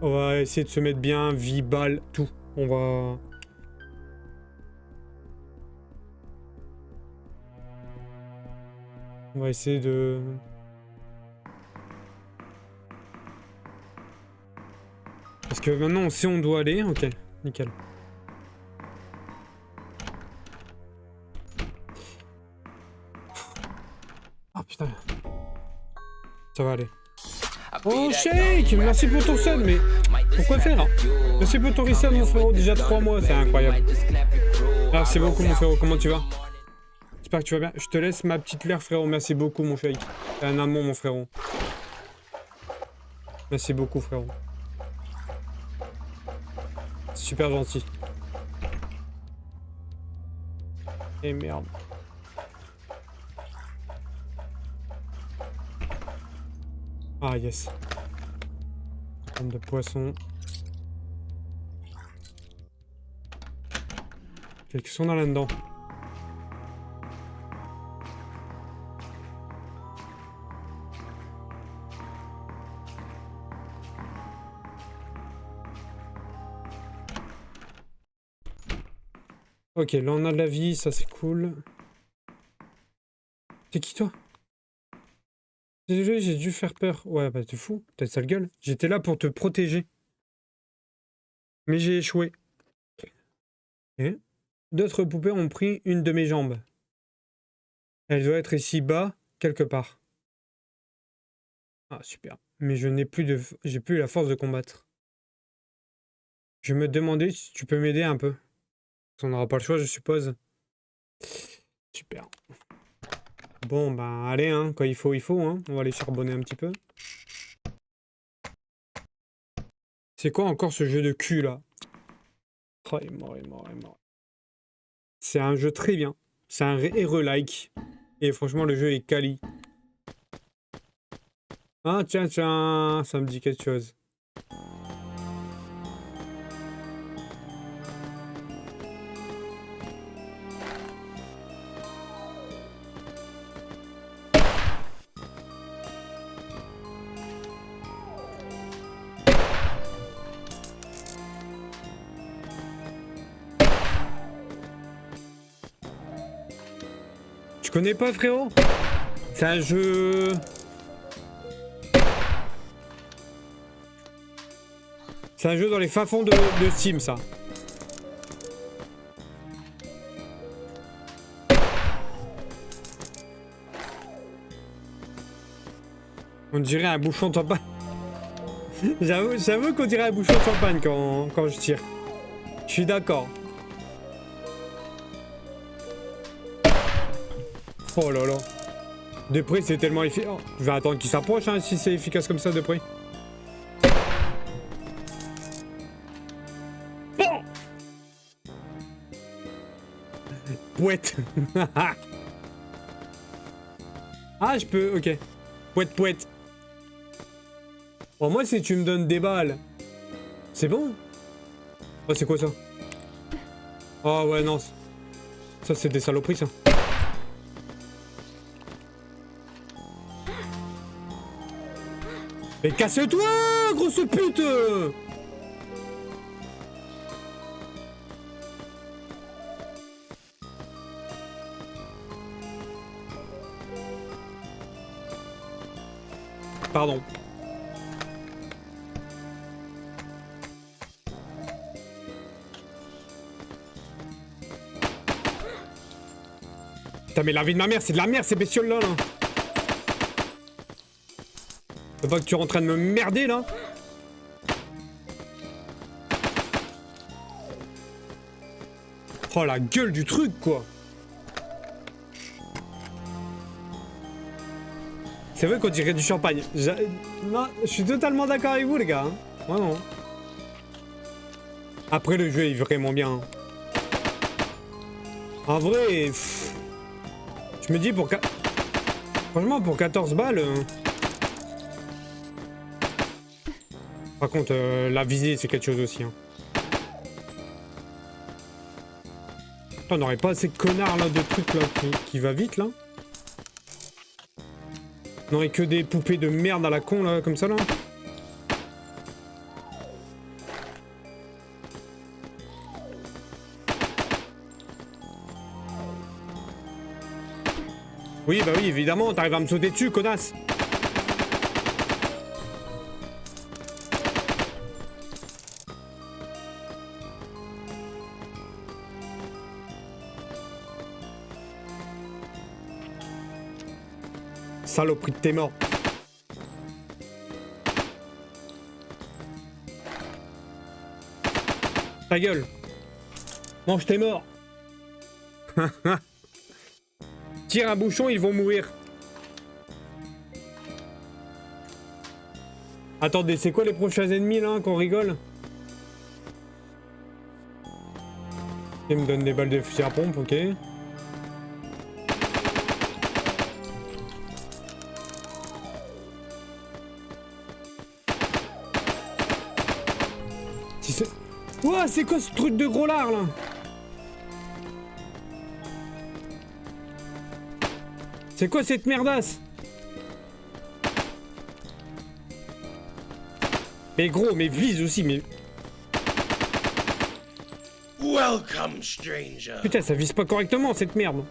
On va essayer de se mettre bien, vie, balle, tout. On va... On va essayer de... Parce que maintenant on sait où on doit aller. Ok, nickel. Ah putain. Ça va aller. I Oh Shake, merci pour ton sub, mais pourquoi faire? Merci pour ton resub mon frérot, déjà 3 mois, c'est incroyable. Merci beaucoup mon frérot, comment tu vas? J'espère que tu vas bien. Je te laisse ma petite l'air frérot, merci beaucoup mon Shake. T'es un amour mon frérot. Merci beaucoup frérot. Super gentil. Et merde. Ah yes. Pomme de poisson. Quelques sont dans là-dedans. Ok, là on a de la vie, ça c'est cool. T'es qui toi? Désolé, j'ai dû faire peur. Ouais, bah t'es fou, t'as de sale gueule. J'étais là pour te protéger. Mais j'ai échoué. Et d'autres poupées ont pris une de mes jambes. Elle doit être ici bas, quelque part. Ah, super. Mais je n'ai plus de... J'ai plus la force de combattre. Je me demandais si tu peux m'aider un peu. On n'aura pas le choix, je suppose. Super. Bon, bah, allez, hein. Quand il faut, hein. On va aller charbonner un petit peu. C'est quoi encore ce jeu de cul, là? Oh, il est mort, il est mort, il est mort. C'est un jeu très bien. C'est un héros-like. Et franchement, le jeu est quali. Ah, tiens, tiens. Ça me dit quelque chose. Tu connais pas, frérot? C'est un jeu... C'est un jeu dans les fins fonds de Steam, ça. On dirait un bouchon de champagne. J'avoue qu'on dirait un bouchon de champagne quand je tire. Je suis d'accord. Oh là là. De près, c'est tellement efficace. Oh, je vais attendre qu'il s'approche hein, si c'est efficace comme ça de près. Bon. Pouette. Ah, je peux, ok. Pouette, pouette. Bon, moi, si tu me donnes des balles, c'est bon. Oh, c'est quoi ça? Oh, ouais, non. Ça, c'est des saloperies, ça. Mais casse-toi, grosse pute! Pardon. Putain, mais la vie de ma mère, c'est de la merde, ces bestioles-là, là. Faut pas que tu es en train de me merder, là. Oh, la gueule du truc, quoi. C'est vrai qu'on dirait du champagne. Non, je suis totalement d'accord avec vous, les gars. Hein. Vraiment. Après, le jeu est vraiment bien. Hein. En vrai, je me dis pour... Franchement, pour 14 balles... Par contre, la visée, c'est quelque chose aussi. Hein. On n'aurait pas assez de connards, là, de trucs, là, qui va vite, là. On n'aurait que des poupées de merde à la con, là, comme ça, là. Oui, bah oui, évidemment, t'arrives à me sauter dessus, connasse. Saloperie de tes morts. Ta gueule. Mange tes morts. Tire un bouchon, ils vont mourir. Attendez, c'est quoi les prochains ennemis là qu'on rigole? Il me donne des balles de fusil à pompe, ok. Si c'est... Ouah, c'est quoi ce truc de gros lard là? C'est quoi cette merdasse? Mais gros, mais vise aussi, mais... Welcome, stranger. Putain, ça vise pas correctement cette merde.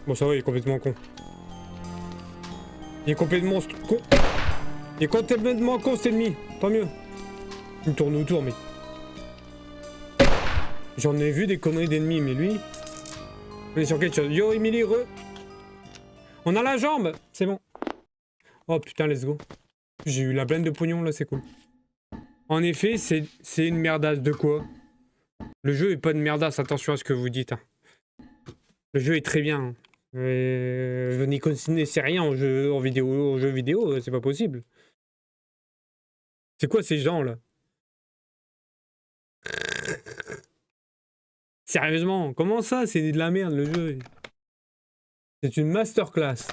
Bon, ça va, il est complètement con. Il est complètement con. Il est complètement con cet ennemi. Tant mieux. Il me tourne autour, mais... J'en ai vu des conneries d'ennemis, mais lui... On est sur quelque chose. Yo, Emily, re... On a la jambe. C'est bon. Oh putain, let's go. J'ai eu la blinde de pognon, là, c'est cool. En effet, c'est une merdasse. De quoi? Le jeu est pas une merdasse, attention à ce que vous dites. Hein. Le jeu est très bien. Hein. Je n'y connaissais rien en jeu vidéo, c'est pas possible. C'est quoi ces gens, là? Sérieusement, comment ça? C'est de la merde, le jeu. C'est une masterclass.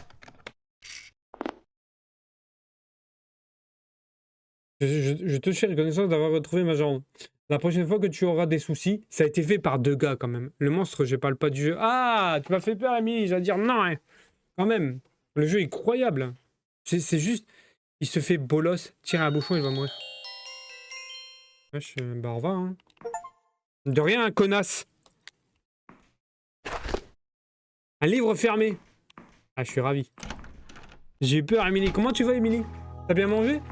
Je te fais reconnaissance d'avoir retrouvé ma jambe. La prochaine fois que tu auras des soucis, ça a été fait par 2 gars quand même. Le monstre, je parle pas du jeu. Ah, tu m'as fait peur, Emily. J'allais dire non, hein. Quand même. Le jeu est incroyable. C'est juste, il se fait bolos, tire un bouchon, il va mourir. Wesh, bah au revoir. Hein. De rien, connasse. Un livre fermé. Ah, je suis ravi. J'ai eu peur, Emily. Comment tu vas, Emily? T'as bien mangé?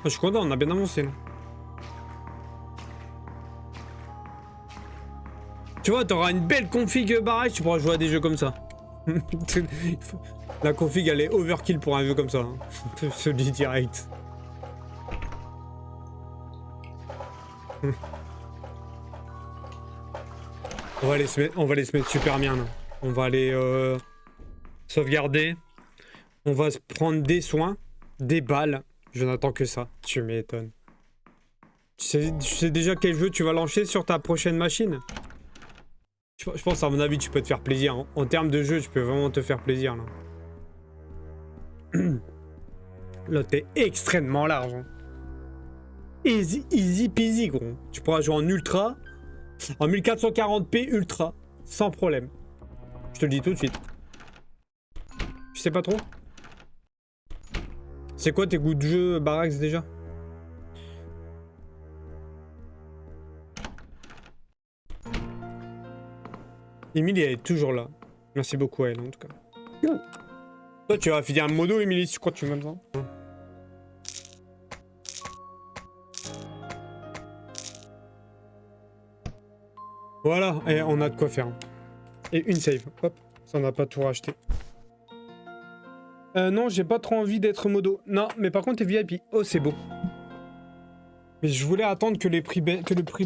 Oh, je suis content, on a bien avancé là. Tu vois, t'auras une belle config baraque, tu pourras jouer à des jeux comme ça. La config elle est overkill pour un jeu comme ça. Hein. Je le dis direct. On va aller se mettre super bien là. On va aller sauvegarder. On va se prendre des soins, des balles. Je n'attends que ça. Tu m'étonnes. Tu sais déjà quel jeu tu vas lancer sur ta prochaine machine? Je pense à mon avis tu peux te faire plaisir. En termes de jeu, tu peux vraiment te faire plaisir là. Là t'es extrêmement large. Hein. Easy peasy gros. Tu pourras jouer en ultra. En 1440p ultra. Sans problème. Je te le dis tout de suite. Je sais pas trop. C'est quoi tes goûts de jeu, Barax, déjà? Emily, elle est toujours là. Merci beaucoup à elle, en tout cas. Toi, tu vas finir un modo, Emily, tu crois que tu m'aimes ça? Voilà, et on a de quoi faire. Et une save. Hop, ça n'a pas tout racheté. Non, j'ai pas trop envie d'être modo. Non, mais par contre, t'es VIP. Oh, c'est beau. Mais je voulais attendre que, le prix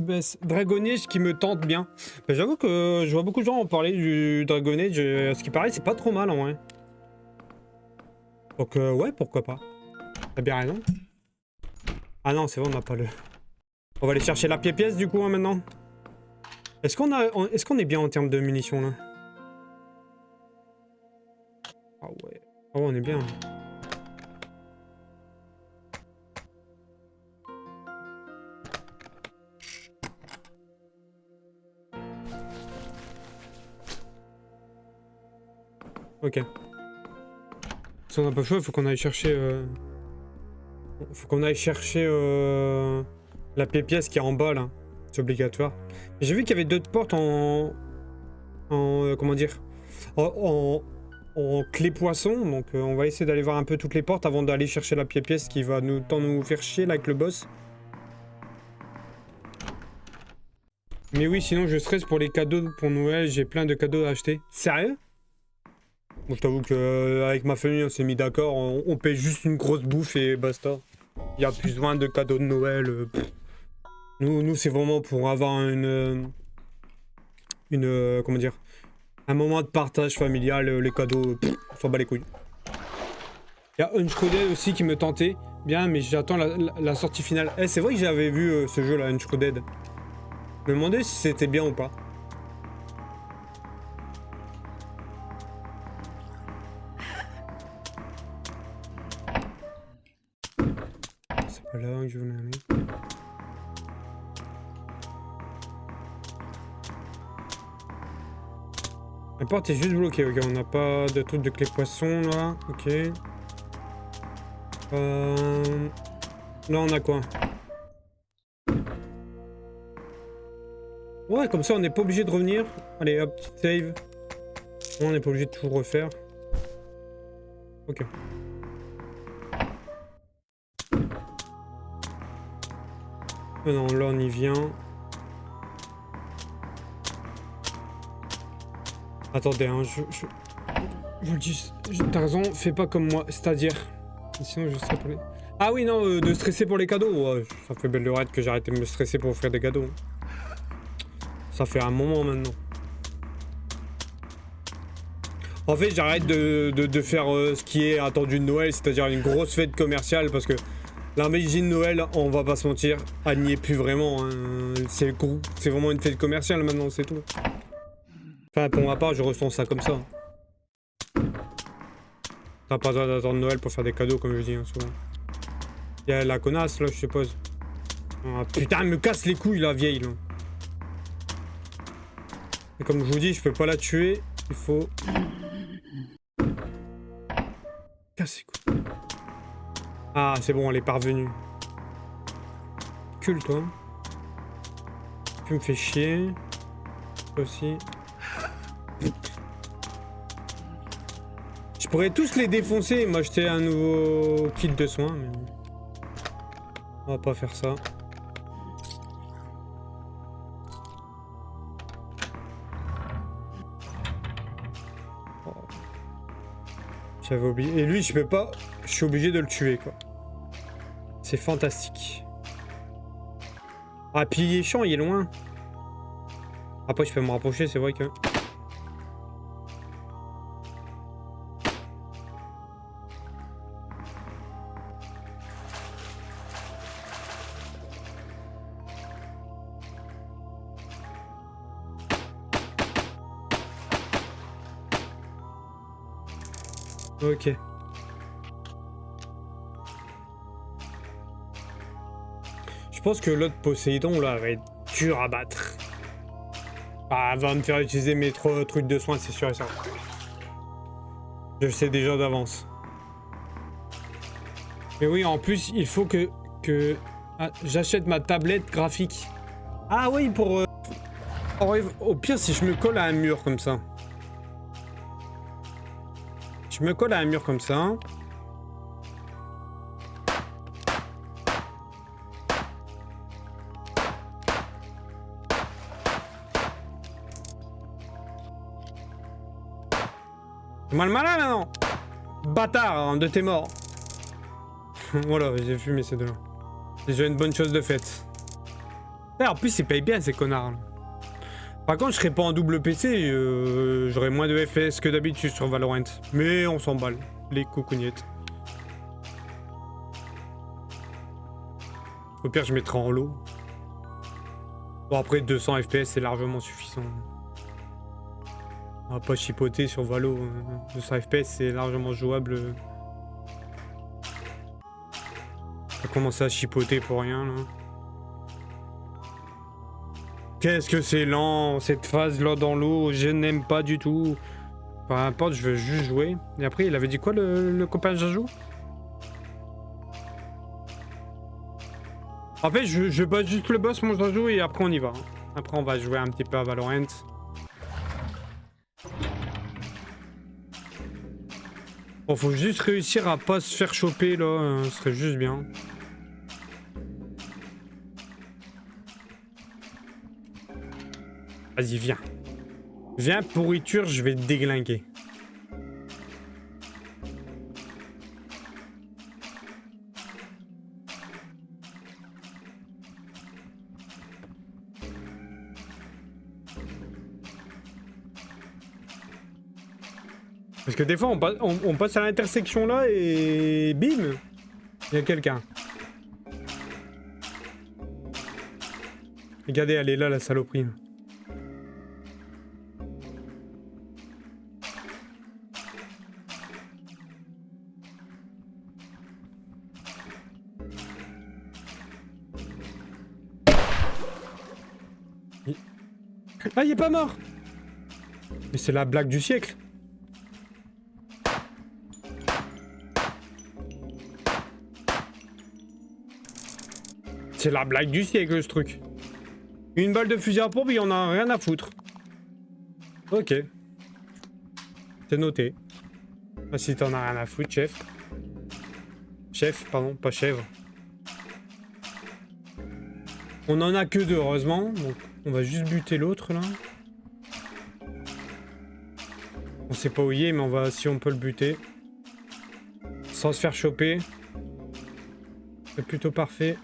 baisse. Dragon Age qui me tente bien. Bah, j'avoue que je vois beaucoup de gens en parler du Dragon Age. Ce qui paraît, c'est pas trop mal en vrai. Donc, ouais, pourquoi pas. T'as bien raison. Ah non, c'est bon, on n'a pas le... On va aller chercher la pièce du coup, hein, maintenant. Est-ce qu'on est bien en termes de munitions, là? Ah ouais. Oh, on est bien. Ok. Si on n'a pas le choix, il faut qu'on aille chercher... Faut qu'on aille chercher la pièce qui est en bas, là. C'est obligatoire. J'ai vu qu'il y avait d'autres portes en comment dire? En clé poisson, donc on va essayer d'aller voir un peu toutes les portes avant d'aller chercher la pièce qui va nous faire chier là avec le boss. Mais oui, sinon je stresse pour les cadeaux pour Noël, j'ai plein de cadeaux à acheter. Sérieux? Bon, je t'avoue qu'avec ma famille, on s'est mis d'accord, on paye juste une grosse bouffe et basta. Il y a plus besoin de cadeaux de Noël. Nous c'est vraiment pour avoir comment dire, un moment de partage familial, les cadeaux, on s'en bat les couilles. Il y a Uncharted aussi qui me tentait bien, mais j'attends la sortie finale. Eh, c'est vrai que j'avais vu ce jeu là, Uncharted. Je me demandais si c'était bien ou pas. C'est pas là que je voulais aller. La porte est juste bloquée, ok, on n'a pas de truc de clé poisson là, ok. Là on a quoi? Ouais, comme ça on n'est pas obligé de revenir. Allez hop, petite save. On n'est pas obligé de tout refaire. Ok. Non, là on y vient. Attendez, hein, je vous le dis, t'as raison, fais pas comme moi, c'est-à-dire... Sinon je serais pour les... Ah oui, non, de stresser pour les cadeaux, ouais, ça fait belle lurette que j'arrête de me stresser pour offrir des cadeaux. Ça fait un moment maintenant. En fait, j'arrête de faire ce qui est attendu de Noël, c'est-à-dire une grosse fête commerciale, parce que la magie de Noël, on va pas se mentir, elle n'y est plus vraiment, hein. C'est vraiment une fête commerciale maintenant, c'est tout. Enfin, pour ma part, je ressens ça comme ça. T'as pas besoin d'attendre Noël pour faire des cadeaux, comme je dis, hein, souvent. Il y a la connasse, là, je suppose. Ah, putain, elle me casse les couilles, la vieille, là. Et comme je vous dis, je peux pas la tuer. Il faut... Casse les couilles. Ah, c'est bon, elle est parvenue. Cul, toi. Tu me fais chier. Toi aussi. Je pourrais tous les défoncer et m'acheter un nouveau kit de soins, mais... On va pas faire ça. Oh. J'avais oublié. Et lui, je peux pas... Je suis obligé de le tuer, quoi. C'est fantastique. Ah, puis il est chiant, il est loin. Après, je peux me rapprocher, c'est vrai que... Ok. Je pense que l'autre Poséidon, là, va être dur à battre. Ah, elle va me faire utiliser mes 3 trucs de soins, c'est sûr et certain. Je le sais déjà d'avance. Mais oui, en plus, il faut que ah, j'achète ma tablette graphique. Ah oui, pour... Au pire, si je me colle à un mur comme ça. Je me colle à un mur comme ça. Moi le malin maintenant. Bâtard, hein, de tes morts. Voilà, j'ai fumé ces deux-là. C'est déjà une bonne chose de faite. Et en plus, ils payent bien ces connards. Là. Par contre, je serais pas en double PC, j'aurais moins de FPS que d'habitude sur Valorant. Mais on s'emballe, les coucougnettes. Au pire, je mettrai en lot. Bon, après, 200 FPS, c'est largement suffisant. On va pas chipoter sur Valo. 200 FPS, c'est largement jouable. On va commencer à chipoter pour rien, là. Qu'est-ce que c'est lent, cette phase-là dans l'eau, je n'aime pas du tout. Peu importe, je veux juste jouer. Et après, il avait dit quoi, le copain Jajou? En fait, je bats juste le boss, mon Jajou, et après on y va. Après, on va jouer un petit peu à Valorant. Bon, faut juste réussir à pas se faire choper, là, ce serait juste bien. Vas-y, viens. Viens, pourriture, je vais te déglinguer. Parce que des fois, on passe à l'intersection là et bim, il y a quelqu'un. Regardez, elle est là, la saloperie. Ah, il est pas mort! Mais c'est la blague du siècle. C'est la blague du siècle, ce truc. Une balle de fusil à pompe, il y en a rien à foutre. Ok. C'est noté. Ah, si t'en as rien à foutre, chef. Chef, pardon, pas chèvre. On en a que deux, heureusement. Donc, on va juste buter l'autre, là. On sait pas où il est, mais on va, si on peut le buter. Sans se faire choper. C'est plutôt parfait.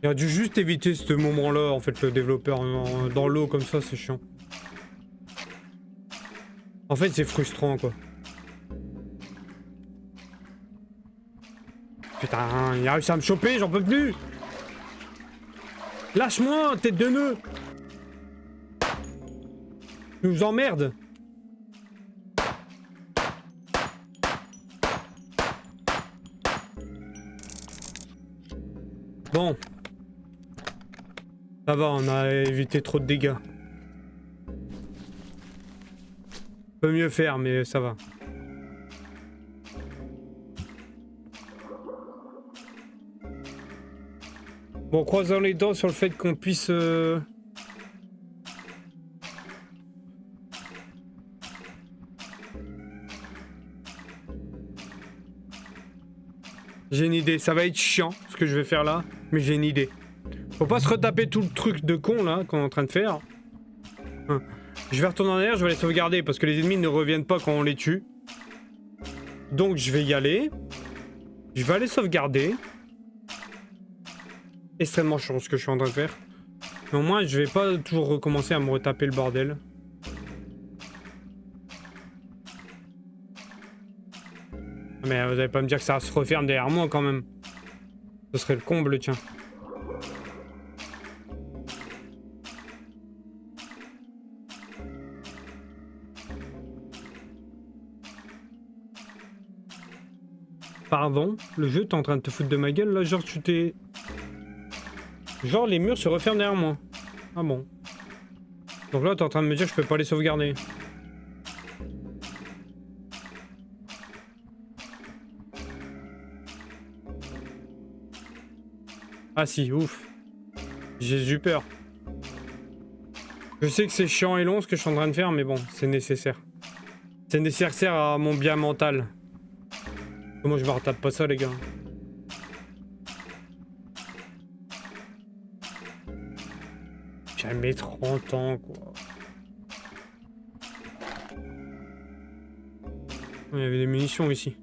Il a dû juste éviter ce moment-là, en fait, le développeur dans l'eau comme ça, c'est chiant. En fait, c'est frustrant, quoi. Putain, il a réussi à me choper, j'en peux plus. Lâche-moi, tête de nœud. Tu nous emmerdes. Bon. Ça va, on a évité trop de dégâts. Peut mieux faire, mais ça va. Bon, croisons les dents sur le fait qu'on puisse... J'ai une idée, ça va être chiant ce que je vais faire là, mais j'ai une idée. Faut pas se retaper tout le truc de con là qu'on est en train de faire. Je vais retourner en arrière, je vais les sauvegarder parce que les ennemis ne reviennent pas quand on les tue. Donc je vais y aller. Je vais aller sauvegarder. Extrêmement chiant ce que je suis en train de faire. Mais au moins je vais pas toujours recommencer à me retaper le bordel. Mais vous allez pas me dire que ça se referme derrière moi quand même. Ce serait le comble, tiens. Pardon, le jeu t'es en train de te foutre de ma gueule là, genre tu t'es... Genre les murs se referment derrière moi. Ah bon. Donc là t'es en train de me dire que je peux pas les sauvegarder. Ah si, ouf. J'ai eu peur. Je sais que c'est chiant et long ce que je suis en train de faire, mais bon, c'est nécessaire. C'est nécessaire à mon bien mental. Comment je me retape pas ça, les gars? Jamais 30 ans, quoi. Il y avait des munitions ici.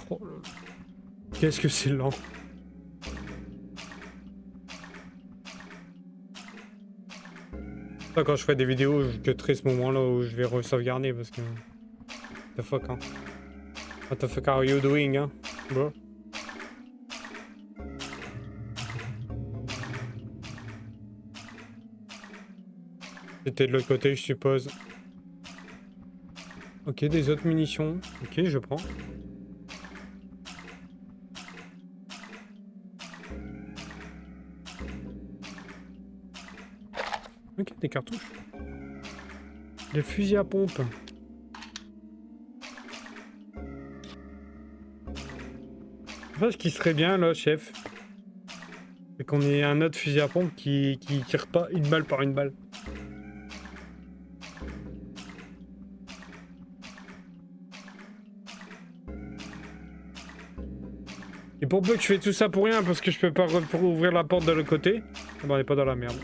Oh là là. Qu'est-ce que c'est lent. Quand je ferai des vidéos, je cutterai ce moment-là où je vais re-sauvegarder parce que... What the fuck, hein? What the fuck are you doing, hein? Bro? C'était de l'autre côté, je suppose. Ok, des autres munitions. Ok, je prends. Ok, des cartouches. Des fusils à pompe. Enfin, ce qui serait bien là, chef, c'est qu'on ait un autre fusil à pompe qui tire pas une balle par une balle. Et pour peu que je fais tout ça pour rien parce que je peux pas ouvrir la porte de l'autre côté, on n'est pas dans la merde.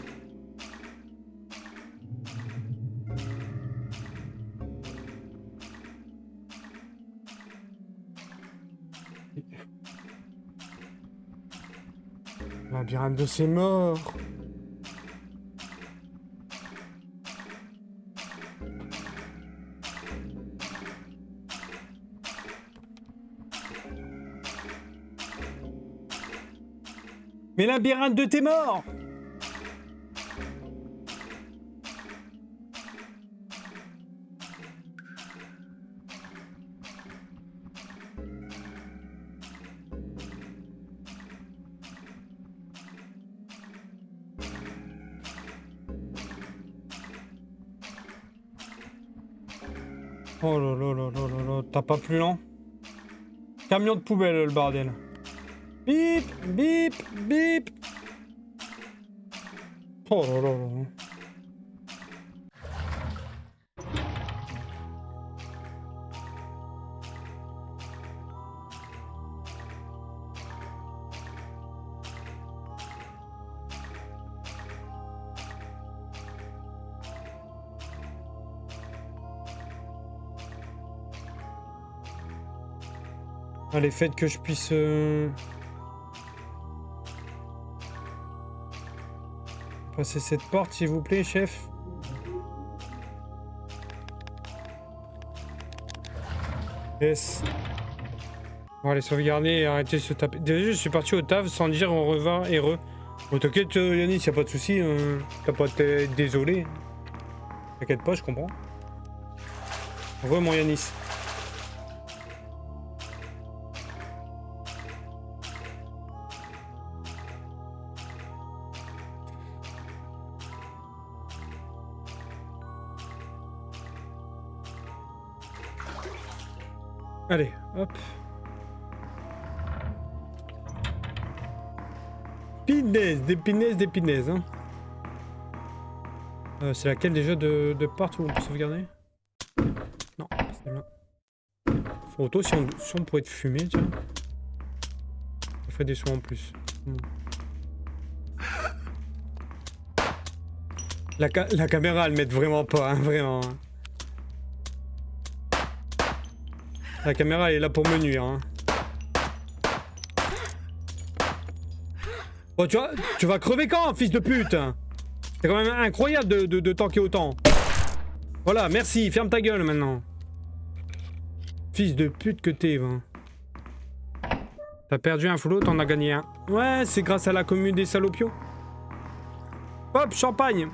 Labyrinthe de ses morts. Mais labyrinthe de tes morts. Oh là là là là là là, t'as pas plus lent? Camion de poubelle, le bordel. Bip, bip, bip. Oh là là là. Allez, faites que je puisse... passer cette porte, s'il vous plaît, chef. Yes. On va aller sauvegarder et arrêter de se taper. Déjà, je suis parti au taf sans dire au revoir et re. Bon, t'inquiète, Yanis, y'a pas de soucis. T'as pas à être désolé. T'inquiète pas, je comprends. Re, mon Yanis. Allez, hop. Des pinaises, hein. C'est laquelle déjà de part où on peut sauvegarder? Non, c'est là. Photo, si on pourrait être fumé, tiens. Ça ferait des soins en plus. La caméra, elle m'aide vraiment pas, hein, vraiment. La caméra elle est là pour me nuire. Hein. Bon, tu vas crever quand, fils de pute? C'est quand même incroyable de tanker autant. Voilà, merci, ferme ta gueule maintenant. Fils de pute que t'es, va. T'as perdu un flow, t'en as gagné un. Ouais, c'est grâce à la commune des salopios. Hop, champagne.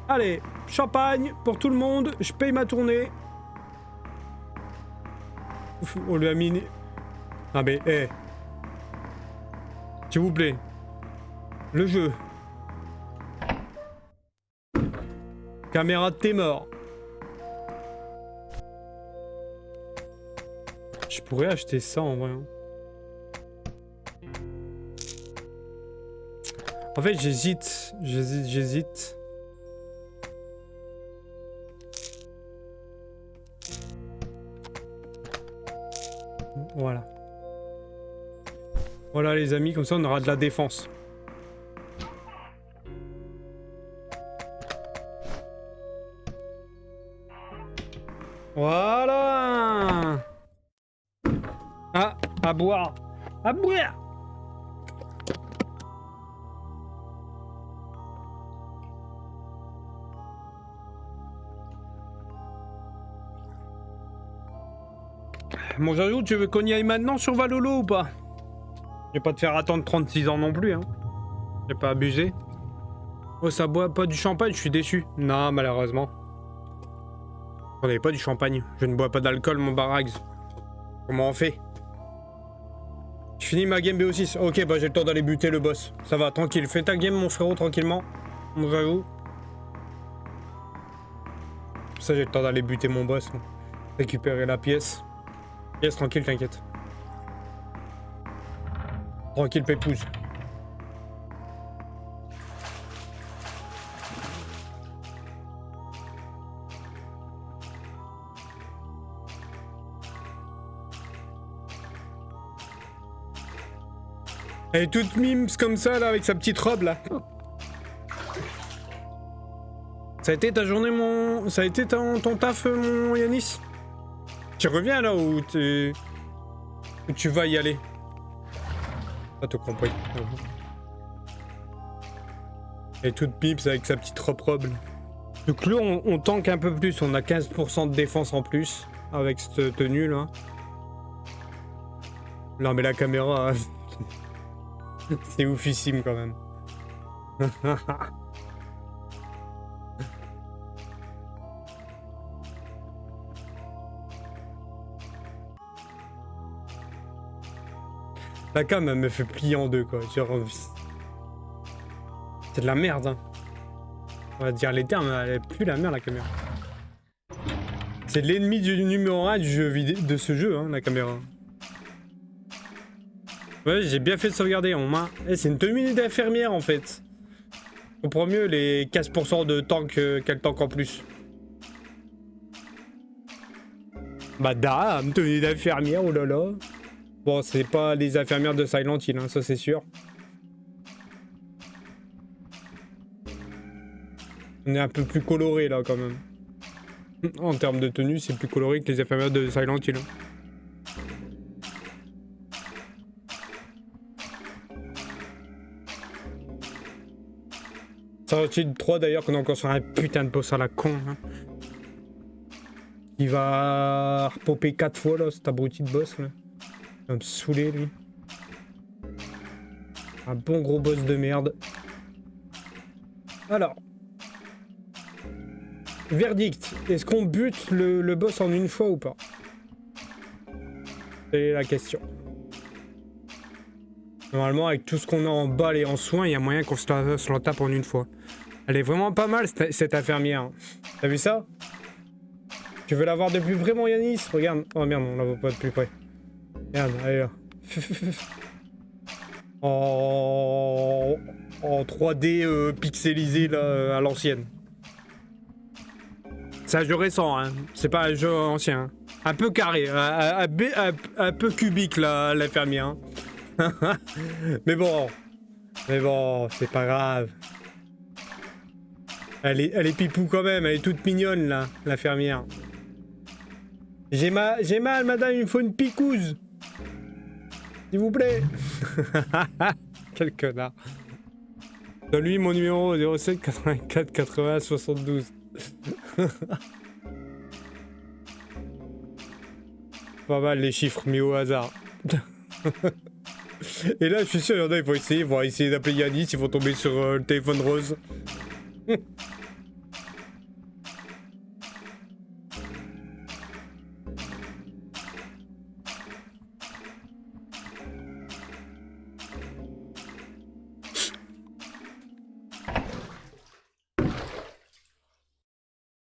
Allez, champagne pour tout le monde, je paye ma tournée. On lui a mis... Ah mais, hé. S'il vous plaît. Le jeu. Caméra de tes morts. Je pourrais acheter ça en vrai. En fait, j'hésite. Voilà. Voilà les amis, comme ça on aura de la défense. Voilà. Ah, à boire. À boire. Mon Jajou, tu veux qu'on y aille maintenant sur Valhalla ou pas? Je vais pas te faire attendre 36 ans non plus, hein. J'ai pas abusé. Oh, ça boit pas du champagne, je suis déçu. Non, malheureusement. On n'avait pas du champagne. Je ne bois pas d'alcool, mon Barags. Comment on fait? Je finis ma game BO6. Ok, bah j'ai le temps d'aller buter le boss. Ça va, tranquille. Fais ta game, mon frérot, tranquillement. Mon Jajou. Ça, j'ai le temps d'aller buter mon boss. Récupérer la pièce. Yes, tranquille, t'inquiète. Tranquille, pépouze. Elle est toute mimes comme ça, là, avec sa petite robe, là. Ça a été ta journée, mon... Ça a été ton taf, mon Yanis? Tu reviens là où tu vas y aller. Pas tout compris. Elle est toute pips avec sa petite robe. Donc là, on tank un peu plus. On a 15% de défense en plus avec cette tenue là. Non mais la caméra, c'est oufissime quand même. La cam elle me fait plier en deux quoi. Genre, c'est de la merde. Hein. On va dire les termes, elle pue la merde la caméra. C'est l'ennemi du numéro 1 du jeu vidéo, de ce jeu, hein, la caméra. Ouais, j'ai bien fait de sauvegarder en main. Eh, c'est une tenue d'infirmière en fait. Je comprends mieux les 15% de tank qu'elle tank en plus. Bah dame, tenue d'infirmière, oh là là. Bon, c'est pas les infirmières de Silent Hill, hein, ça c'est sûr. On est un peu plus coloré là quand même. En termes de tenue, c'est plus coloré que les infirmières de Silent Hill. Silent Hill 3 d'ailleurs, qu'on a encore sur un putain de boss à la con. Hein. Il va repopper 4 fois là, cet abruti de boss là. Il va me saouler lui. Un bon gros boss de merde. Alors. Verdict. Est-ce qu'on bute le boss en une fois ou pas? C'est la question. Normalement, avec tout ce qu'on a en balle et en soins, il y a moyen qu'on se la tape en une fois. Elle est vraiment pas mal, cette infirmière. T'as vu ça? Tu veux la voir de plus près, mon Yanis? Regarde. Oh merde, on la voit pas de plus près. Merde, allez là. En 3D pixelisé là, à l'ancienne. C'est un jeu récent, hein. C'est pas un jeu ancien. Hein. Un peu carré, un peu cubique l'infirmière. Hein. Mais bon, c'est pas grave. Elle est pipou quand même, elle est toute mignonne là, l'infirmière. J'ai mal, madame, il me faut une picouse. S'il vous plaît. Quel connard. Donne-lui mon numéro 07 84 80 72. Pas mal les chiffres mis au hasard. Et là, je suis sûr, il y en a, ils vont essayer d'appeler Yanis, ils vont tomber sur le téléphone rose.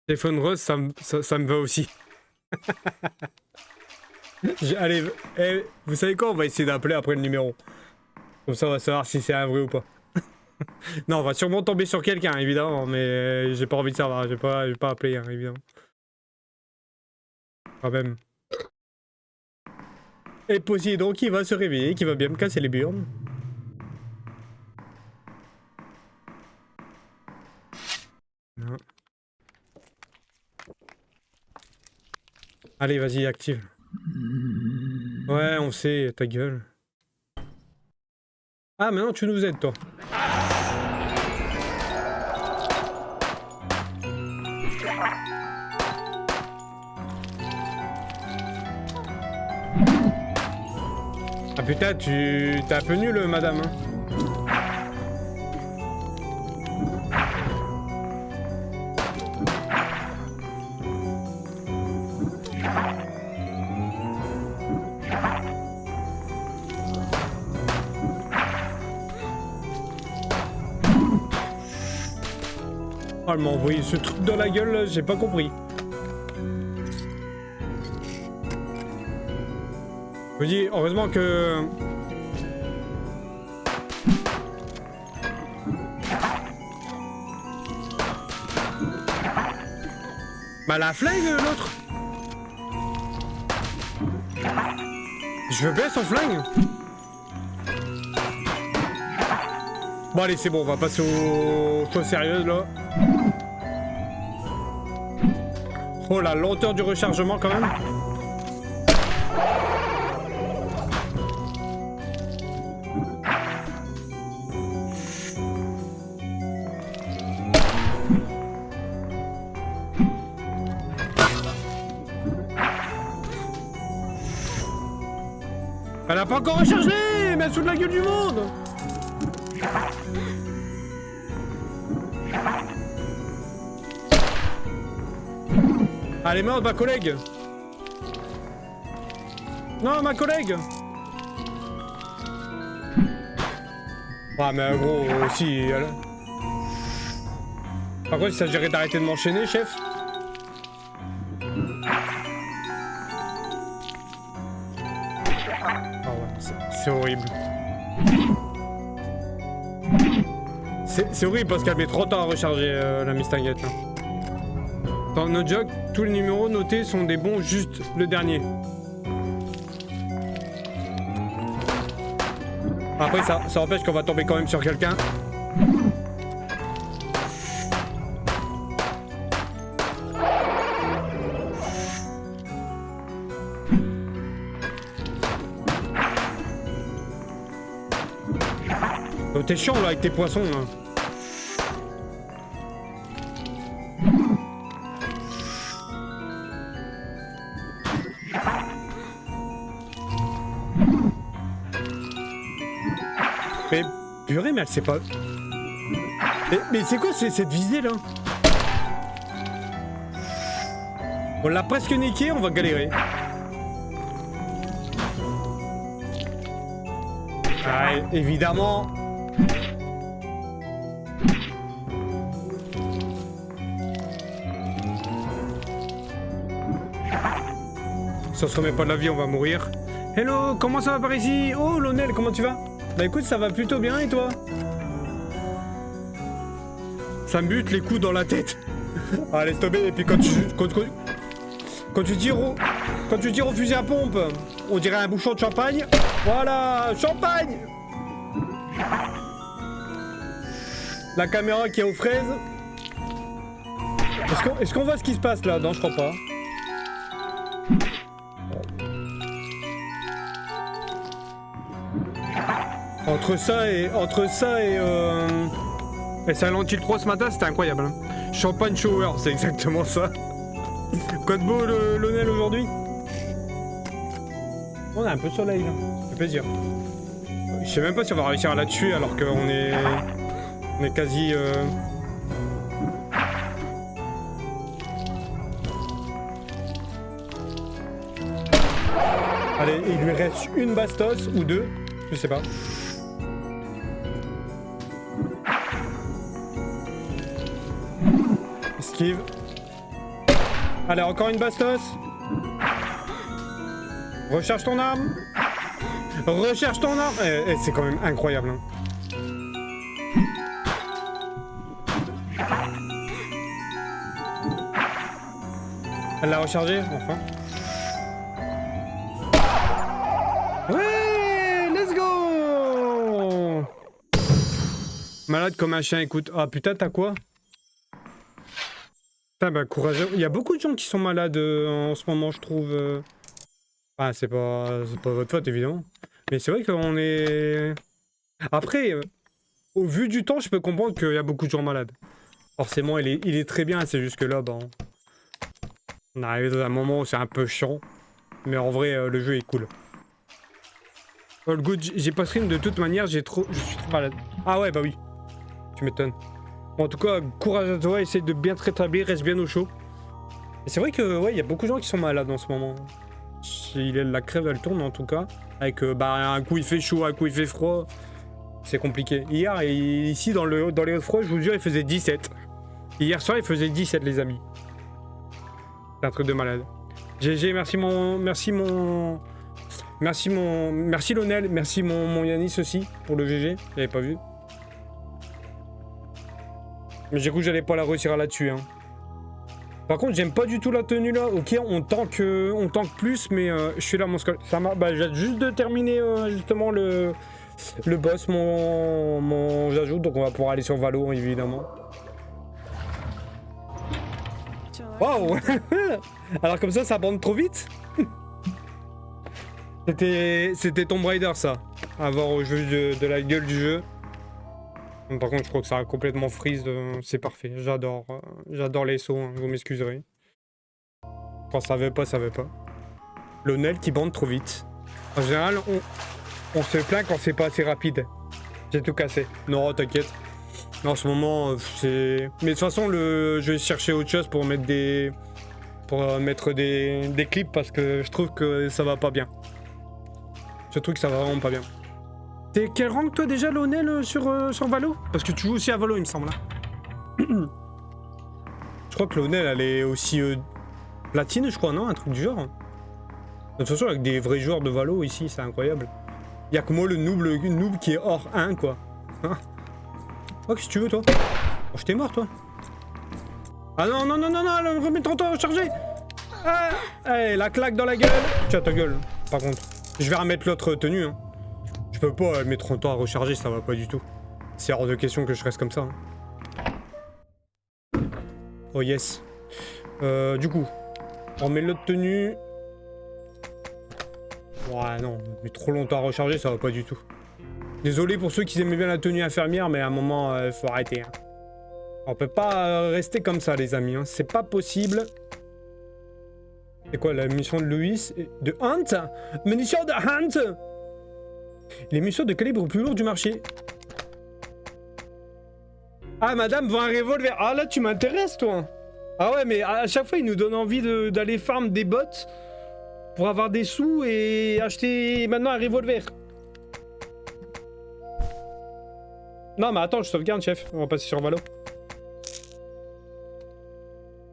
Téléphone rose, ça me va aussi. Allez, vous savez quoi? On va essayer d'appeler après le numéro. Comme ça, on va savoir si c'est un vrai ou pas. Non, on va sûrement tomber sur quelqu'un, évidemment, mais j'ai pas envie de savoir. Je vais pas appeler, hein, évidemment. Quand même. Et Poséidon qui va se réveiller, qui va bien me casser les burnes. Non. Allez, vas-y, active. Ouais, on sait, ta gueule. Ah, maintenant tu nous aides, toi. Ah putain, t'es un peu nul, madame. Hein. Oh, elle m'a envoyé ce truc dans la gueule, j'ai pas compris. Je vous dis, heureusement que... Bah la flingue, l'autre. Je veux bien son flingue. Bon allez, c'est bon, on va passer aux choses sérieuses, là. Oh, la lenteur du rechargement, quand même. a pas encore rechargé. Mais sous de la gueule du monde. Allez, merde, ma collègue. Non, ma collègue. Ah, mais gros, si... Par contre, il s'agirait d'arrêter de m'enchaîner, chef. Ah ouais, c'est horrible. C'est horrible parce qu'elle met trop de temps à recharger la Mistinguette. Là. Dans notre jog, tous les numéros notés sont des bons, juste le dernier. Après, ça empêche qu'on va tomber quand même sur quelqu'un. Oh, t'es chiant là avec tes poissons là. Mais purée, mais elle sait pas. Mais c'est quoi cette visée là? On l'a presque niqué, on va galérer. Ah, évidemment. Si on se remet pas de la vie, on va mourir. Hello, comment ça va par ici? Oh, Lionel, comment tu vas? Bah écoute, ça va plutôt bien, et toi? Ça me bute les coups dans la tête. Ah, laisse tomber, et puis quand tu tires au fusil à pompe, on dirait un bouchon de champagne. Voilà, champagne. La caméra qui est aux fraises. Est-ce qu'on voit ce qui se passe là? Non, je crois pas. Entre ça et Silent Hill 3 ce matin, c'était incroyable. Hein. Champagne shower, c'est exactement ça. Code beau le Lionel aujourd'hui. On a un peu de soleil là, ça fait plaisir. Je sais même pas si on va réussir à la tuer alors qu'on est quasi. Allez, il lui reste une bastos ou deux, je sais pas. Esquive. Allez, encore une bastos. Recharge ton arme. Recharge ton arme. C'est quand même incroyable. Hein. Elle l'a rechargé, enfin. Ouais, let's go. Malade comme un chien, écoute. Ah putain, t'as quoi? Putain, bah courageux. Il y a beaucoup de gens qui sont malades en ce moment, je trouve. Ah, c'est pas votre faute, évidemment. Mais c'est vrai qu'on est... Après, au vu du temps, je peux comprendre qu'il y a beaucoup de gens malades. Forcément, il est très bien, c'est juste que là, bah, on arrive dans un moment où c'est un peu chiant. Mais en vrai, le jeu est cool. All good, j'ai pas stream de toute manière, je suis trop malade. Ah ouais, bah oui. Tu m'étonnes. Bon, en tout cas, courage à toi, essaye de bien te rétablir, reste bien au chaud. Et c'est vrai que, ouais, il y a beaucoup de gens qui sont malades en ce moment. La crève, elle tourne en tout cas. Avec, bah, un coup il fait chaud, un coup il fait froid. C'est compliqué. Hier, ici, dans les Hauts-de-France, je vous jure, il faisait 17. Hier soir, il faisait 17, les amis. C'est un truc de malade. GG, merci Lionel, merci mon Yanis aussi, pour le GG. J'avais pas vu. Mais du coup, j'allais pas la réussir à la tuer. Hein. Par contre, j'aime pas du tout la tenue là. Ok, on tank plus, mais je suis là, mon skull. Ça m'a. Bah, j'ai juste de terminer justement le boss, mon j'ajoute, donc on va pouvoir aller sur Valo, évidemment. Waouh. Alors comme ça bande trop vite. C'était Tomb Raider ça. À voir au jeu de la gueule du jeu. Par contre, je crois que ça a complètement freeze. C'est parfait. J'adore les sauts. Hein, vous m'excuserez. Quand ça veut pas, ça veut pas. Lionel qui bande trop vite. En général, on se plaint quand c'est pas assez rapide. J'ai tout cassé. Non, t'inquiète. En ce moment, c'est... Mais de toute façon, je vais chercher autre chose pour mettre des... des clips parce que je trouve que ça va pas bien. Ce truc, ça va vraiment pas bien. T'es quel rang toi déjà, Lionel, sur Valo? Parce que tu joues aussi à Valo, il me semble. Hein. Je crois que Lionel, elle est aussi platine, je crois, non? Un truc du genre. De toute façon, avec des vrais joueurs de Valo ici, c'est incroyable. Y'a que moi, le noob qui est hors 1, quoi. Hein? Oh, qu'est-ce que tu veux, toi? Oh, je t'ai mort, toi. Ah non, non, non, non, non, remets ton temps chargé. Ah, hey, la claque dans la gueule. Tiens, ta gueule, par contre. Je vais remettre l'autre tenue, hein. Je peux pas mettre ton temps à recharger, ça va pas du tout. C'est hors de question que je reste comme ça. Hein. Oh yes. Du coup, on met l'autre tenue. Ouais, non, mais trop longtemps à recharger, ça va pas du tout. Désolé pour ceux qui aimaient bien la tenue infirmière, mais à un moment, faut arrêter. Hein. On peut pas rester comme ça, les amis. Hein. C'est pas possible. C'est quoi la mission de Louis? De Hunt? Munition de Hunt? Les munitions de calibre plus lourd du marché. Ah, madame veut un revolver. Ah, là, tu m'intéresses, toi. Ah ouais, mais à chaque fois, il nous donne envie d'aller farm des bots pour avoir des sous et acheter maintenant un revolver. Non, mais attends, je sauvegarde, chef. On va passer sur Valo.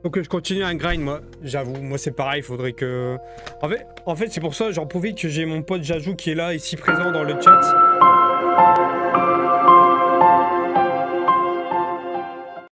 Faut que je continue un grind, moi. J'avoue, moi c'est pareil, faudrait que... En fait c'est pour ça, j'en profite que j'ai mon pote Jajou qui est là, ici présent dans le chat.